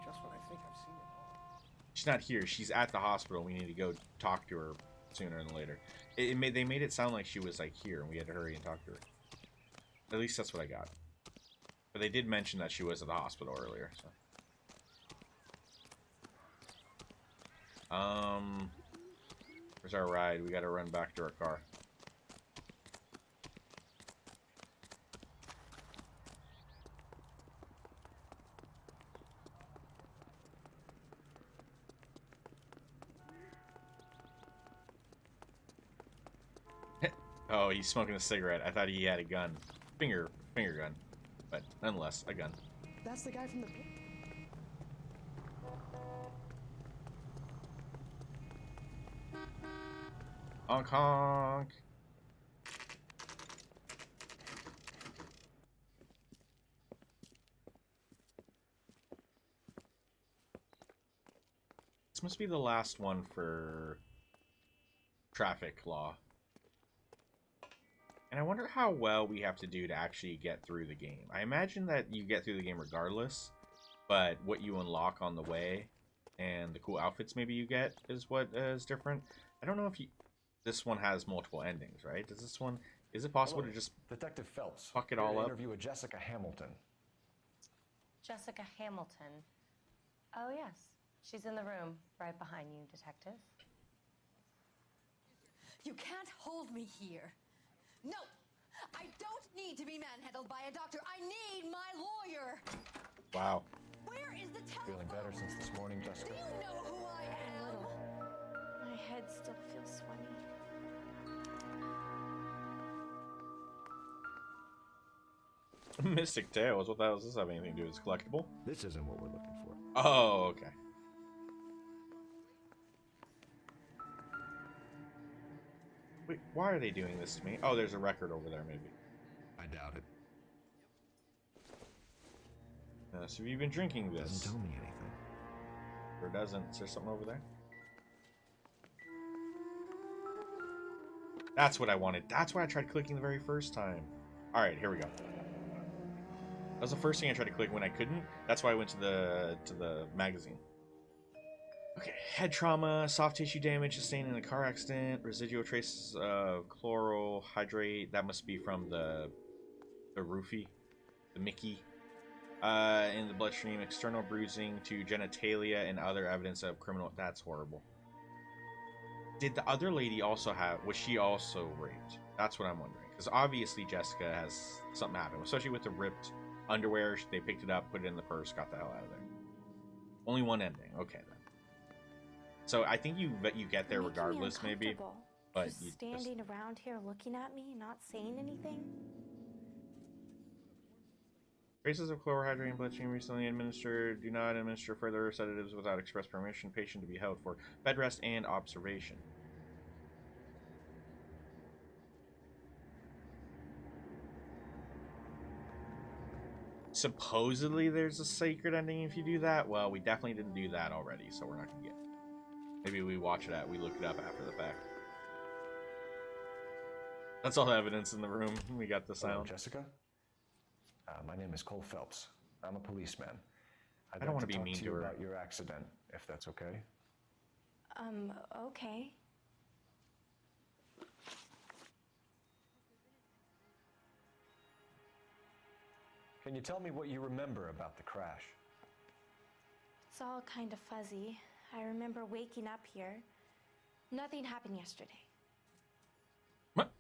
Just when I think I've seen it all. She's not here. She's at the hospital. We need to go talk to her sooner than later. They made it sound like she was like here, and we had to hurry and talk to her. At least that's what I got. But they did mention that she was at the hospital earlier. So, where's our ride? We got to run back to our car. Oh, he's smoking a cigarette. I thought he had a gun. Finger gun. But nonetheless, a gun. That's the guy from the... Honk honk. This must be the last one for traffic law. And I wonder how well we have to do to actually get through the game. I imagine that you get through the game regardless, but what you unlock on the way and the cool outfits maybe you get is what is different. I don't know if this one has multiple endings, right? Does this one... Is it possible to just Detective Phelps, fuck it here all to up? interview with Jessica Hamilton. Jessica Hamilton. Oh, yes. She's in the room right behind you, Detective. You can't hold me here. No! I don't need to be manhandled by a doctor. I need my lawyer! Wow. Where is the telephone? Feeling better since this morning, Jessica? Do you know who I am? My head still feels swimming. Mystic Tales? What the hell does this have anything to do with this collectible? This isn't what we're looking for. Oh, okay. Wait, why are they doing this to me? Oh, there's a record over there, maybe. I doubt it. So you've been drinking this. Doesn't tell me anything. Or doesn't. Is there something over there? That's what I wanted. That's why I tried clicking the very first time. Alright, here we go. That was the first thing I tried to click when I couldn't. That's why I went to the magazine. Okay, head trauma, soft tissue damage sustained in a car accident, residual traces of chloral hydrate. That must be from the roofie, the Mickey. In the bloodstream, external bruising to genitalia and other evidence of criminal. That's horrible. Did the other lady also have? Was she also raped? That's what I'm wondering. Because obviously Jessica has something happen, especially with the ripped underwear. They picked it up, put it in the purse, got the hell out of there. Only one ending. Okay then. So I think you get there regardless, maybe. But just standing around here looking at me, not saying anything. Traces of chlorohydrate in bloodstream recently administered. Do not administer further sedatives without express permission. Patient to be held for bed rest and observation. Supposedly there's a secret ending if you do that. Well, we definitely didn't do that already, so we're not gonna get it. Maybe we watch it we look it up after the fact. That's all the evidence in the room. We got the sound. Hello, Jessica? My name is Cole Phelps. I'm a policeman. I don't want to be mean to her. About your accident, if that's okay. Okay. Can you tell me what you remember about the crash? It's all kind of fuzzy. I remember waking up here. Nothing happened yesterday. What?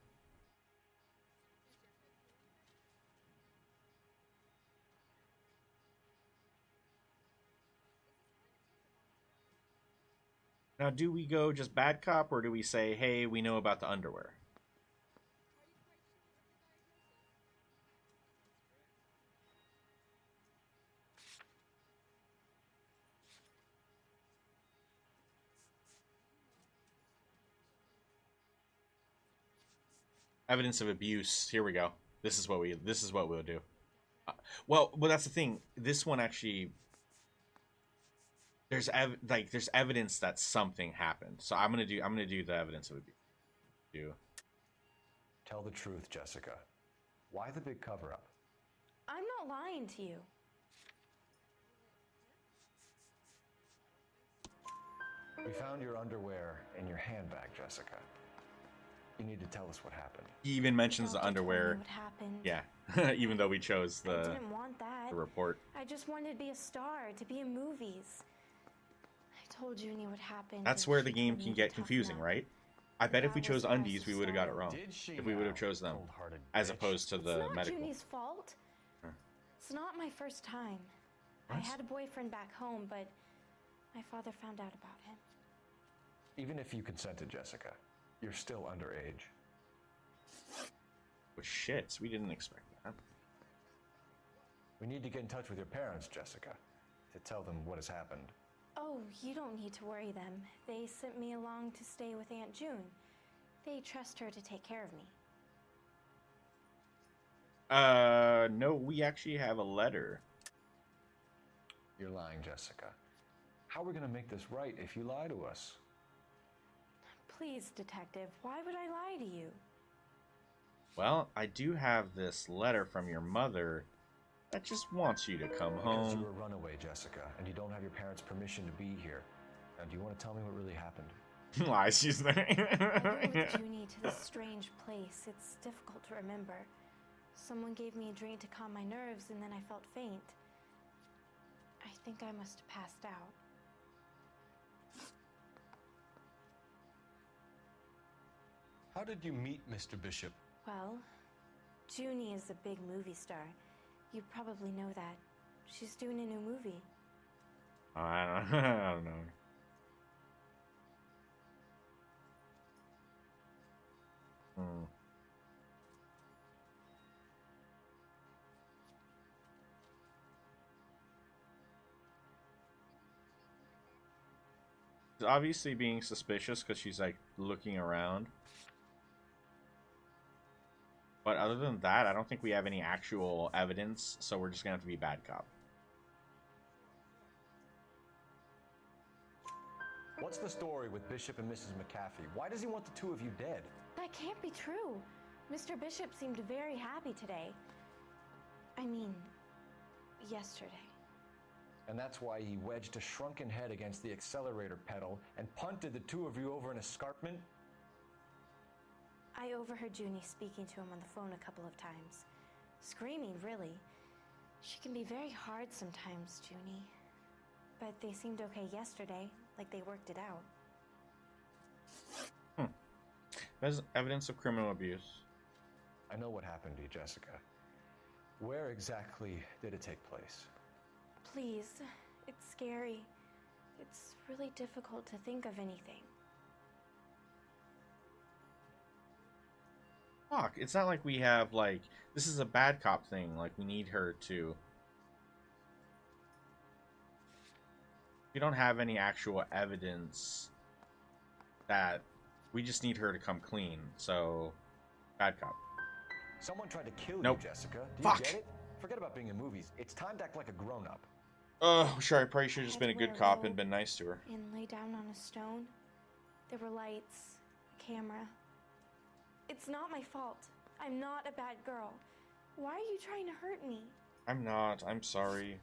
Now, do we go just bad cop, or do we say, hey, we know about the underwear? Evidence of abuse. Here we go. This is what we'll do. Well, that's the thing. This one actually, there's evidence that something happened. So I'm gonna do the evidence of abuse. Tell the truth, Jessica. Why the big cover-up? I'm not lying to you. We found your underwear in your handbag, Jessica. You need to tell us what happened. He even mentions the underwear. What happened? Yeah, even though we chose I didn't want that. the report. I just wanted to be a star, to be in movies. I told Junie what happened. That's where the game can get confusing, right? I bet if we chose undies, we would have got it wrong. If we would have chose them, as opposed to the It's not medical. Junie's fault. It's not my first time. I had a boyfriend back home, but my father found out about him. Even if you consented, Jessica, you're still underage. Well, shit, we didn't expect that. We need to get in touch with your parents, Jessica, to tell them what has happened. Oh, you don't need to worry them. They sent me along to stay with Aunt June. They trust her to take care of me. No, we actually have a letter. You're lying, Jessica. How are we going to make this right if you lie to us? Please, detective, why would I lie to you? Well, I do have this letter from your mother that just wants you to come Because home. you're a runaway, Jessica, and you don't have your parents' permission to be here. Now, do you want to tell me what really happened? Lies, she's there. I went with Junie to this strange place. It's difficult to remember. Someone gave me a drink to calm my nerves, and then I felt faint. I think I must have passed out. How did you meet Mr. Bishop? Well, Junie is a big movie star. You probably know that. She's doing a new movie. I don't know. She's obviously being suspicious because she's like looking around. But other than that, I don't think we have any actual evidence, so we're just gonna have to be bad cop. What's the story with Bishop and Mrs. McAfee? Why does he want the two of you dead? That can't be true. Mr. Bishop seemed very happy today. I mean, yesterday. And that's why he wedged a shrunken head against the accelerator pedal and punted the two of you over an escarpment? I overheard Junie speaking to him on the phone a couple of times. Screaming, really. She can be very hard sometimes, Junie. But they seemed okay yesterday, like they worked it out. There's evidence of criminal abuse. I know what happened to you, Jessica. Where exactly did it take place? Please, it's scary. It's really difficult to think of anything. Fuck, it's not like we have, like, this is a bad cop thing, like, we need her to... We don't have any actual evidence that we just need her to come clean, so bad cop. Someone tried to kill Nope. you, Jessica. Do Fuck. you get it? Forget about being in movies. It's time to act like a grown-up. Oh, sure, I probably should have just been a good cop and been nice to her. And lay down on a stone. There were lights, a camera. It's not my fault. I'm not a bad girl. Why are you trying to hurt me? I'm not. I'm sorry.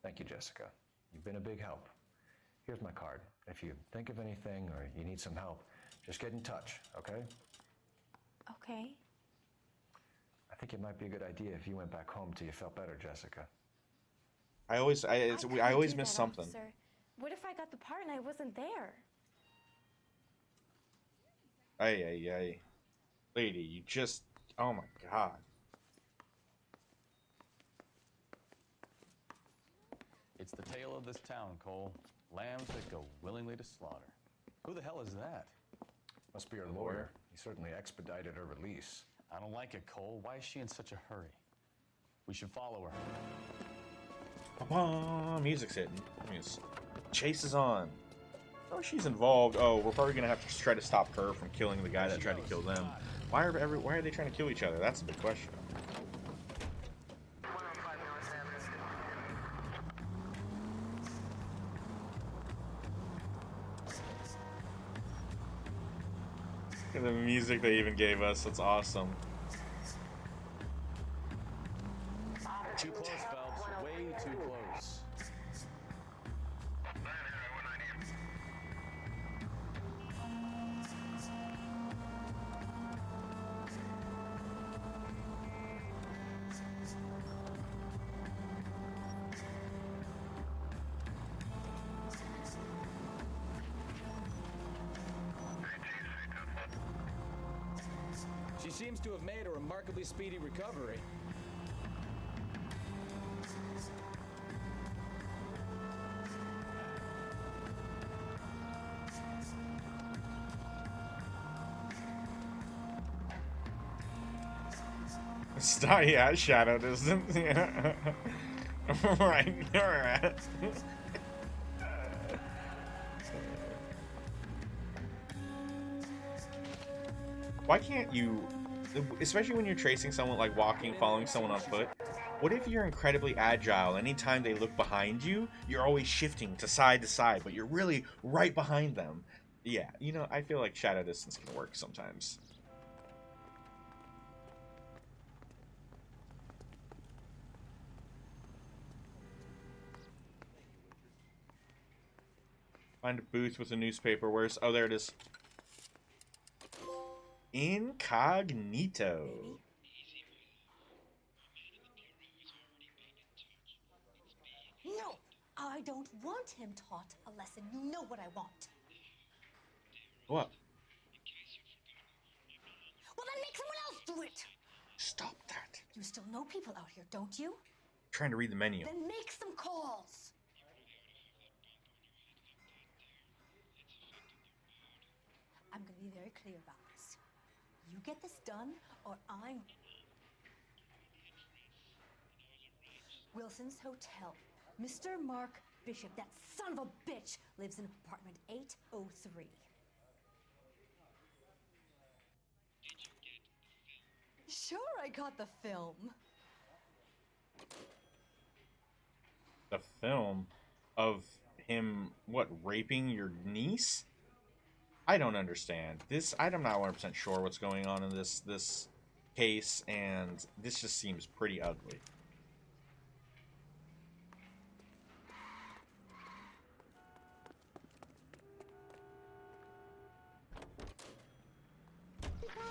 Thank you, Jessica. You've been a big help. Here's my card. If you think of anything or you need some help, just get in touch, okay? Okay. I think it might be a good idea if you went back home till you felt better, Jessica. I always couldn't miss do that, something. officer. What if I got the part and I wasn't there? Ay. Lady, you just... Oh my god. It's the tale of this town, Cole. Lambs that go willingly to slaughter. Who the hell is that? Must be her lawyer. He certainly expedited her release. I don't like it, Cole. Why is she in such a hurry? We should follow her. Pa-pa, music's hitting. Chase is on. Oh, she's involved. Oh, we're probably gonna have to try to stop her from killing the guy that tried to kill them. Why are they trying to kill each other? That's a big question. Look at the music they even gave us. That's awesome. Too close, Phelps. Way too close. She seems to have made a remarkably speedy recovery. Yeah, Shadow doesn't. Yeah. Right, alright. Why can't you, especially when you're tracing someone, like walking, following someone on foot, what if you're incredibly agile? Anytime they look behind you, you're always shifting to side, but you're really right behind them. Yeah, you know, I feel like shadow distance can work sometimes. Find a booth with a newspaper. Where's... Oh, there it is. Incognito. No, I don't want him taught a lesson. You know what I want. What? Well, then make someone else do it. Stop that. You still know people out here, don't you? Trying to read the menu. Then make some calls. I'm going to be very clear about this. You get this done, or I'm... Wilson's Hotel. Mr. Mark Bishop, that son of a bitch, lives in apartment 803. Sure, I got the film. The film of him, what, raping your niece? I don't understand. I'm not 100% sure what's going on in this case, and this just seems pretty ugly.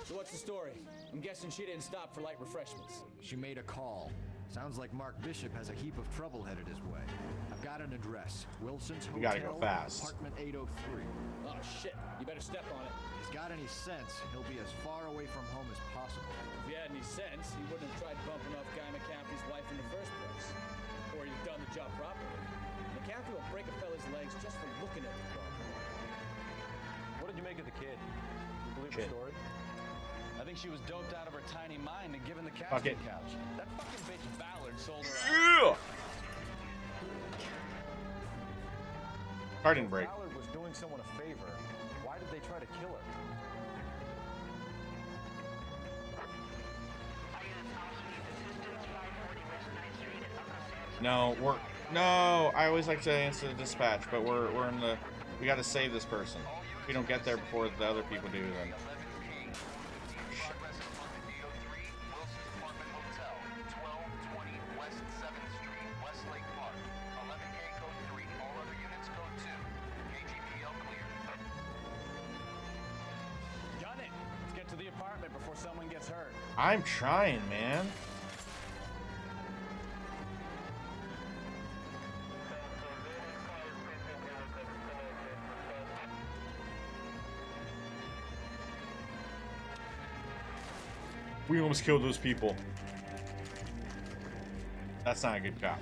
So what's the story? I'm guessing she didn't stop for light refreshments. She made a call. Sounds like Mark Bishop has a heap of trouble headed his way. I've got an address. Wilson's Hotel, We gotta go fast. apartment 803. Oh shit, you better step on it. If he's got any sense, he'll be as far away from home as possible. If he had any sense, he wouldn't have tried bumping off Guy McCaffrey's wife in the first place. Or he'd have done the job properly. McCaffrey will break a fella's legs just for looking at the problem. What did you make of the kid? You believe the story? I think she was doped out of her tiny mind and given the casting couch. That fucking bitch Ballard sold her out. Pardon break. Ballard was doing someone a favor. Why did they try to kill her? No, I always like to answer the dispatch, but we gotta save this person. If we don't get there before the other people do, then. Gun it! Let's get to the apartment before someone gets hurt. I'm trying, man. We almost killed those people. That's not a good cop.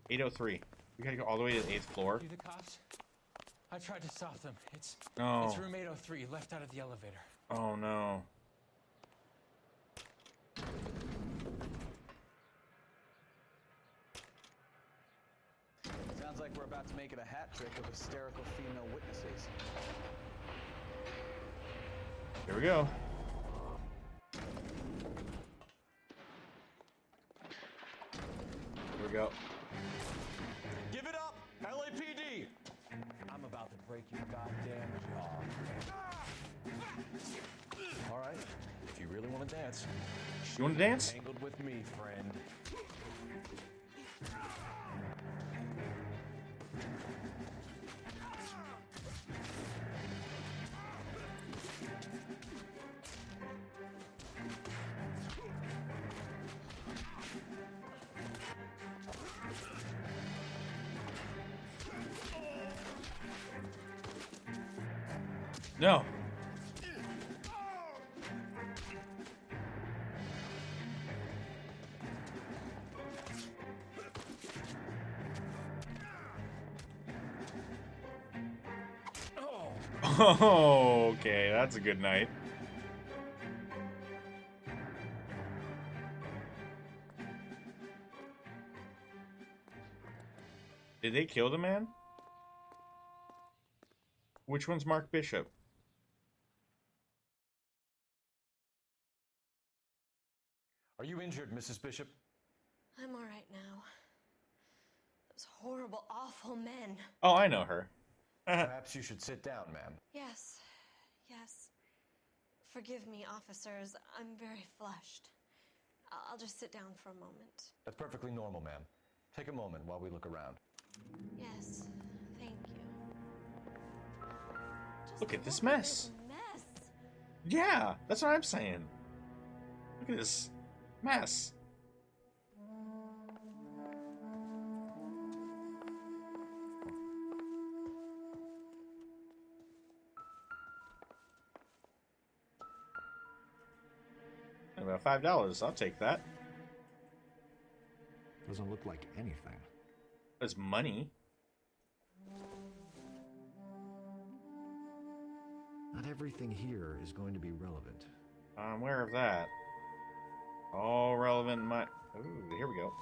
$803. We gotta go all the way to the 8th floor. You the cops? I tried to stop them. It's No. It's room 803, left out of the elevator. Oh no. Sounds like we're about to make it a hat trick of hysterical female witnesses. Here we go. Here we go. Give it up, LAPD! I'm about to break your goddamn jaw. All right, if you really want to dance. You want to dance? Tangled with me, friend. No. Oh, okay, that's a good night. Did they kill the man? Which one's Mark Bishop? Are you injured, Mrs. Bishop? I'm all right now. Those horrible, awful men. Oh, I know her. Perhaps you should sit down, ma'am. Yes, yes. Forgive me, officers. I'm very flushed. I'll just sit down for a moment. That's perfectly normal, ma'am. Take a moment while we look around. Yes, thank you. Look at this mess. Mess. Yeah, that's what I'm saying. Look at this mess. About $5. I'll take that. Doesn't look like anything. It's money. Not everything here is going to be relevant. I'm aware of that. All relevant in my... Ooh, here we go.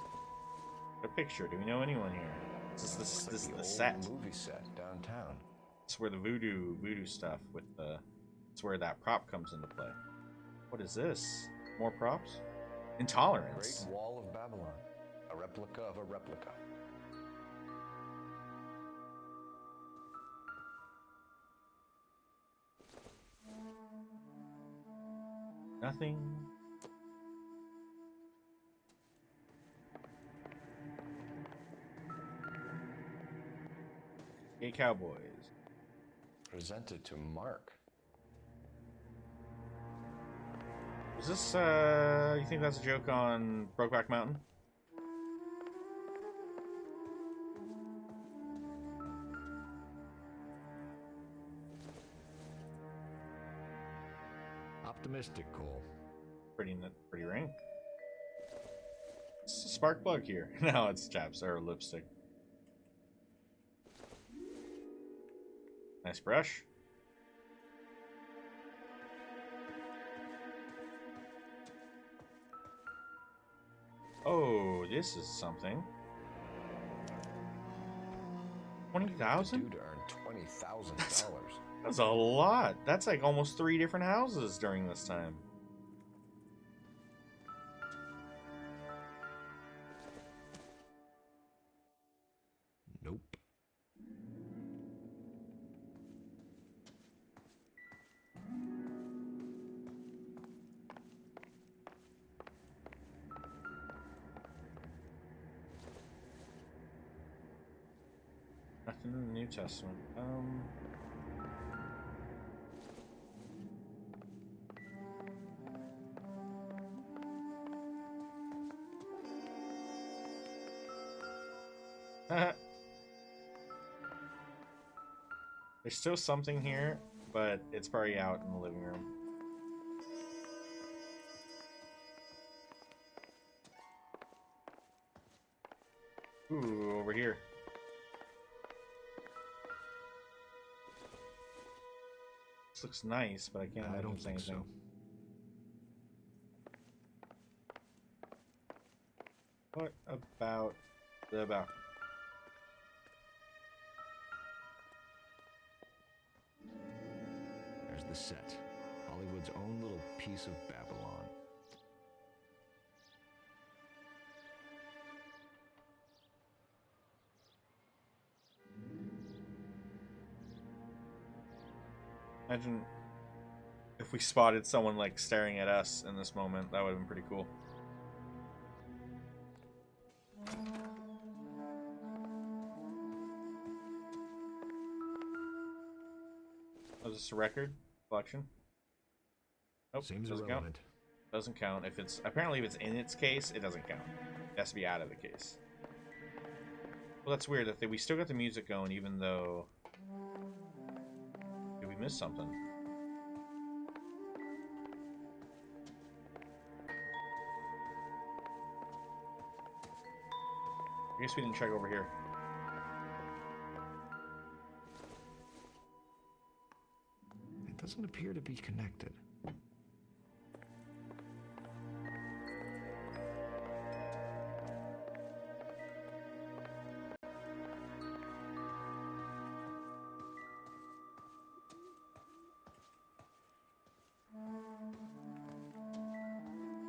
A picture. Do we know anyone here? This is the set. Movie set downtown. It's where the voodoo stuff with the... It's where that prop comes into play. What is this? More props? Intolerance. Great Wall of Babylon. A replica of a replica. Nothing. Gay Cowboys. Presented to Mark. Is this, you think that's a joke on Brokeback Mountain? Optimistic, Cole. Pretty ring. It's a spark plug here. No, it's chaps or lipstick. Nice brush. Oh, this is something. 20,000? Dude earned $20,000. That's a lot. That's like almost 3 different houses during this time. Nope. Nothing in the New Testament. There's still something here, but it's probably out in the living room. Ooh, over here. This looks nice, but I can't imagine don't think anything. What about the balcony? There's the set. Hollywood's own little piece of Babylon. Imagine if we spotted someone like staring at us in this moment. That would have been pretty cool. Was this a record collection? Nope. Seems doesn't irrelevant. count. Doesn't count. If it's apparently if it's in its case, it doesn't count. It has to be out of the case. Well, that's weird. That we still got the music going, even though. Did we miss something? I guess we didn't check over here. It doesn't appear to be connected.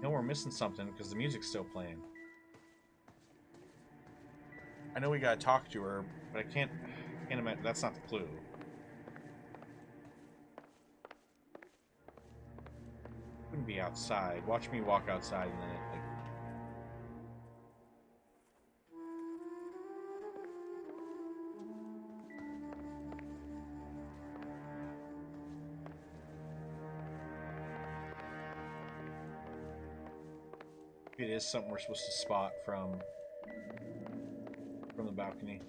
No, we're missing something because the music's still playing. I know we gotta talk to her, but I can't imagine. That's not the clue. Wouldn't be outside. Watch me walk outside and then it like. It is something we're supposed to spot from the balcony.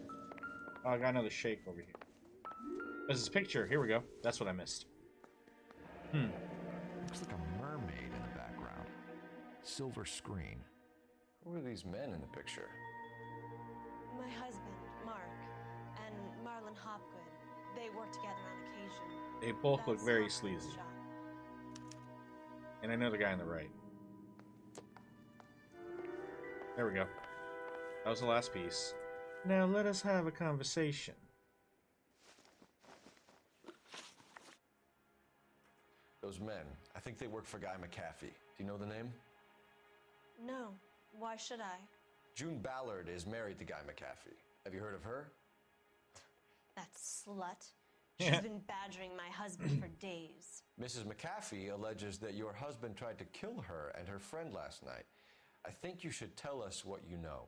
Oh, I got another shake over here. There's this picture. Here we go. That's what I missed. Looks like a mermaid in the background. Silver screen. Who are these men in the picture? My husband, Mark, and Marlon Hopgood. They work together on occasion. They both look That's very Hopgood's sleazy. shop. And I know the guy on the right. There we go. That was the last piece. Now let us have a conversation. Those men, I think they work for Guy McAfee. Do you know the name? No. Why should I? June Ballard is married to Guy McAfee. Have you heard of her? That slut. She's been badgering my husband for days. Mrs. McAfee alleges that your husband tried to kill her and her friend last night. I think you should tell us what you know.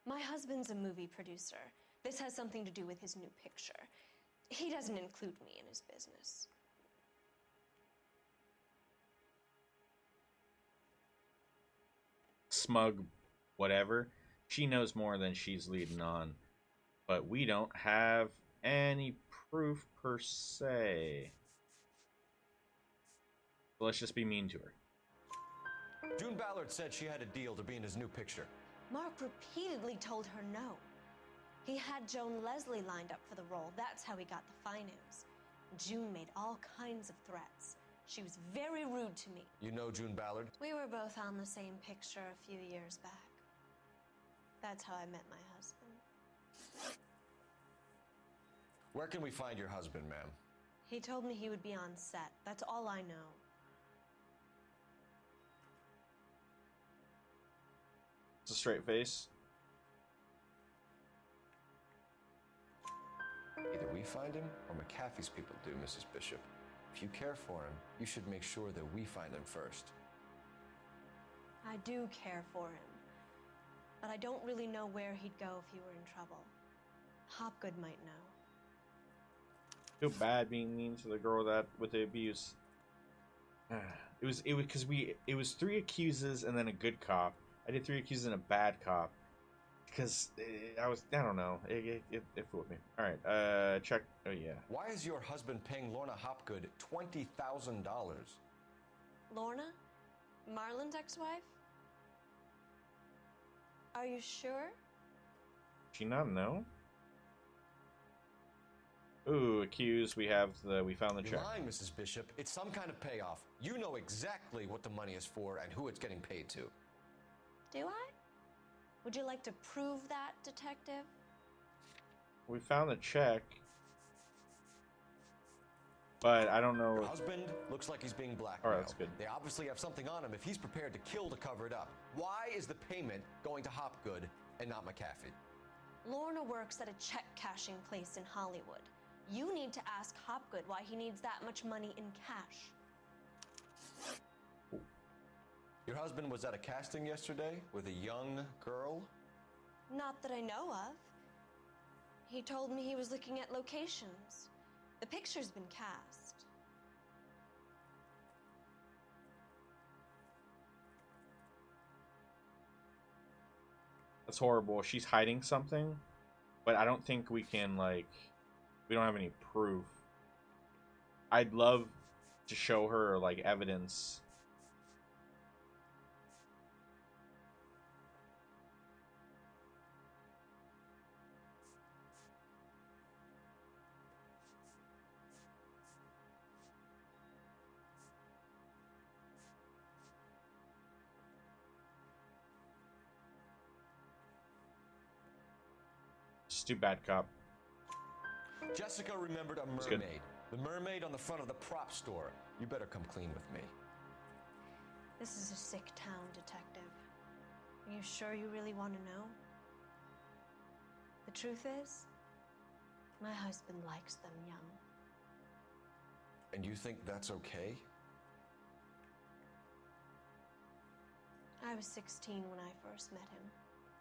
My husband's a movie producer. This has something to do with his new picture. He doesn't include me in his business. Smug, whatever. She knows more than she's leading on. But we don't have any proof per se. So let's just be mean to her. June Ballard said she had a deal to be in his new picture. Mark repeatedly told her no. He had Joan Leslie lined up for the role. That's how he got the finance. June made all kinds of threats. She was very rude to me. You know June Ballard? We were both on the same picture a few years back. That's how I met my husband. Where can we find your husband, ma'am? He told me he would be on set. That's all I know. It's a straight face. Either we find him or McAfee's people do, Mrs. Bishop. If you care for him, you should make sure that we find him first. I do care for him. But I don't really know where he'd go if he were in trouble. Hopgood might know. Feel bad being mean to the girl with the abuse. It was because it was 3 accuses and then a good cop. I did 3 accuses and a bad cop because I don't know, it fooled me. All right, check. Oh yeah. Why is your husband paying Lorna Hopgood $20,000? Lorna? Marlon's ex-wife? Are you sure? She not know? Ooh, accused. We found the check. You're lying, Mrs. Bishop. It's some kind of payoff. You know exactly what the money is for and who it's getting paid to. Do I? Would you like to prove that, detective? We found the check. But I don't know. Your husband looks like he's being blackmailed. All right, that's good. They obviously have something on him if he's prepared to kill to cover it up. Why is the payment going to Hopgood and not McAfee? Lorna works at a check-cashing place in Hollywood. You need to ask Hopgood why he needs that much money in cash. Your husband was at a casting yesterday with a young girl? Not that I know of. He told me he was looking at locations. The picture's been cast. That's horrible. She's hiding something, but I don't think we can, we don't have any proof. I'd love to show her, evidence. Just do bad cop. Jessica remembered a mermaid. The mermaid on the front of the prop store. You better come clean with me. This is a sick town, detective. Are you sure you really want to know? The truth is, my husband likes them young. And you think that's okay? I was 16 when I first met him.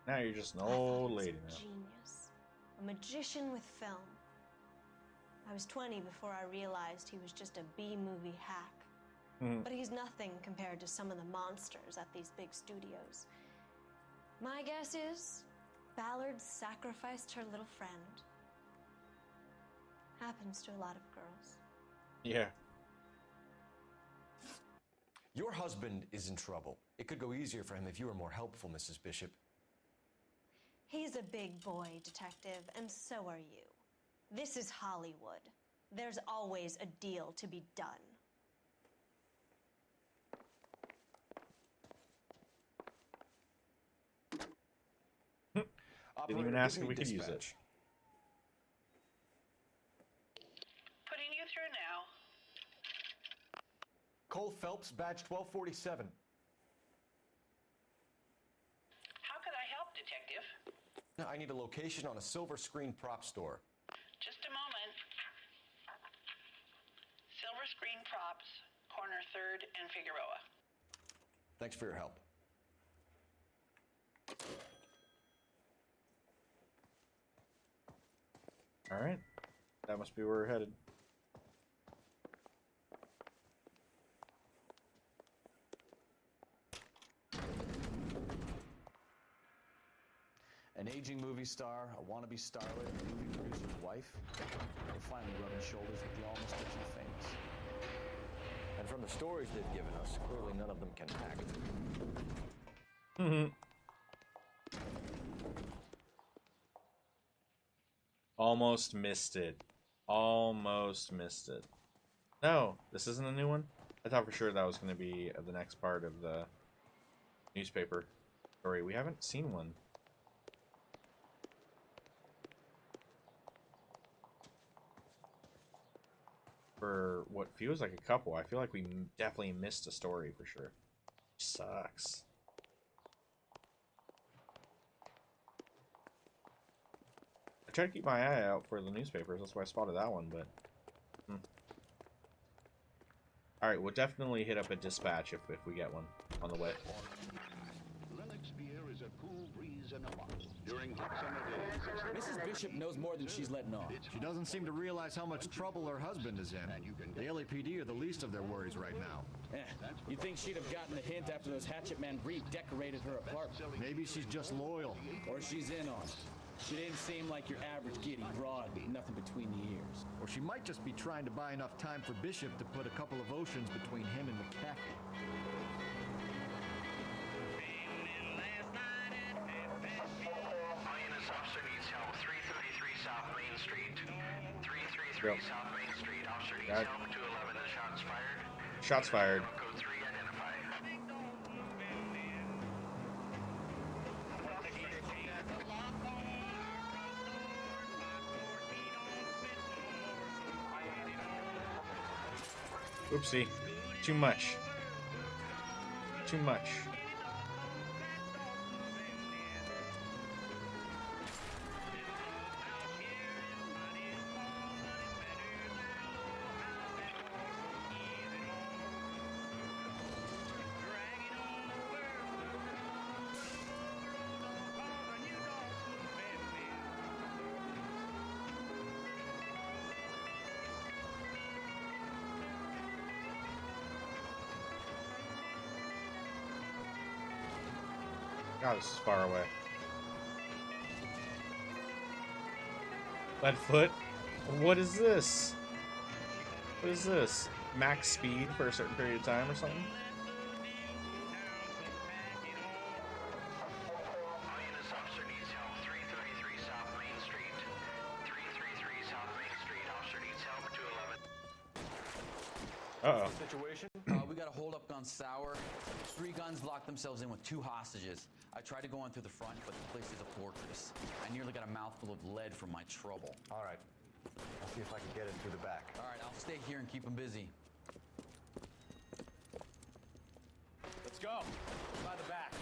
Now you're just an old lady now. Genius. A magician with film. I was 20 before I realized he was just a B-movie hack. But he's nothing compared to some of the monsters at these big studios. My guess is Ballard sacrificed her little friend. Happens to a lot of girls. Yeah. Your husband is in trouble. It could go easier for him if you were more helpful, Mrs. Bishop. He's a big boy, detective, and so are you. This is Hollywood. There's always a deal to be done. Didn't even ask if we could use it. Putting you through now. Cole Phelps, badge 1247. How could I help, Detective? I need a location on a silver screen prop store. Just a moment. Silver Screen Props, corner 3rd and Figueroa. Thanks for your help. All right, that must be where we're headed. An aging movie star, a wannabe starlet, a movie producer's wife. They're finally rubbing shoulders with the almost rich and famous. And from the stories they've given us, clearly none of them can act. Almost missed it. Almost missed it. No, this isn't a new one? I thought for sure that was going to be the next part of the newspaper story. We haven't seen one. For what feels like a couple. I feel like we definitely missed a story for sure. Sucks. I try to keep my eye out for the newspapers. That's why I spotted that one, but... Alright, we'll definitely hit up a dispatch if we get one on the way. Lennox beer is a cool breeze in a bottle. During hot summer days, Mrs. Bishop knows more than she's letting on. She doesn't seem to realize how much trouble her husband is in. The LAPD are the least of their worries right now. You'd think she'd have gotten the hint after those Hatchet Men redecorated her apartment. Maybe she's just loyal. Or she's in on it. She didn't seem like your average giddy broad, nothing between the ears. Or she might just be trying to buy enough time for Bishop to put a couple of oceans between him and McCaffrey. Officer needs help. 333 South Main Street. 333 South Main Street. Officer needs help. 211 and shots fired. Shots fired. Code 3 identified. Oopsie. Too much. Too much. God, this is far away. Leadfoot? What is this? What is this? Max speed for a certain period of time or something? Officer needs help. 333 South Main Street. 333 South Main Street. Officer needs help. 211. Uh-oh. Situation? We got a hold-up gun sour. 3 guns locked themselves in with 2 hostages. I tried to go in through the front, but the place is a fortress. I nearly got a mouthful of lead from my trouble. All right. I'll see if I can get it through the back. All right, I'll stay here and keep them busy. Let's go. By the back.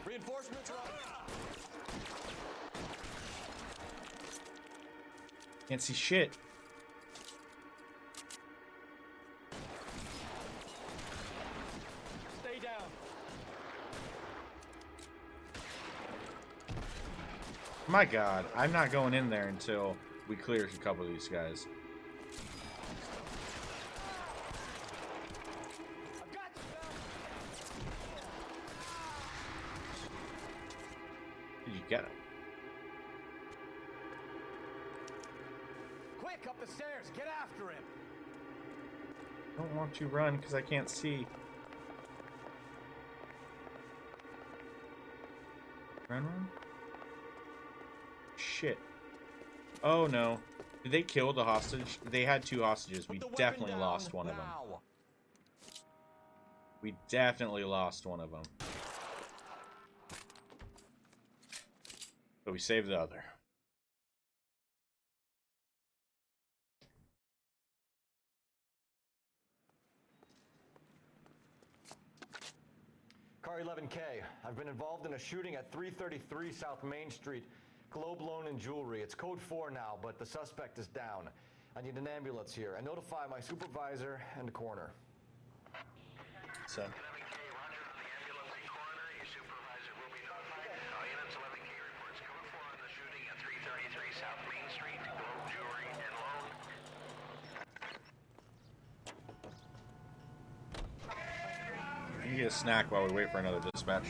Reinforcements are up. Can't see shit. Stay down. My God, I'm not going in there until we clear a couple of these guys. Get him. Quick, up the stairs! Get after him! I don't want to run because I can't see. Run. Shit. Oh no. Did they kill the hostage? They had 2 hostages. We definitely lost one of them. We definitely lost one of them. But we saved the other. Car 11K. I've been involved in a shooting at 333 South Main Street. Globe Loan and Jewelry. It's code 4 now, but the suspect is down. I need an ambulance here. And notify my supervisor and the coroner. So. We can get a snack while we wait for another dispatch.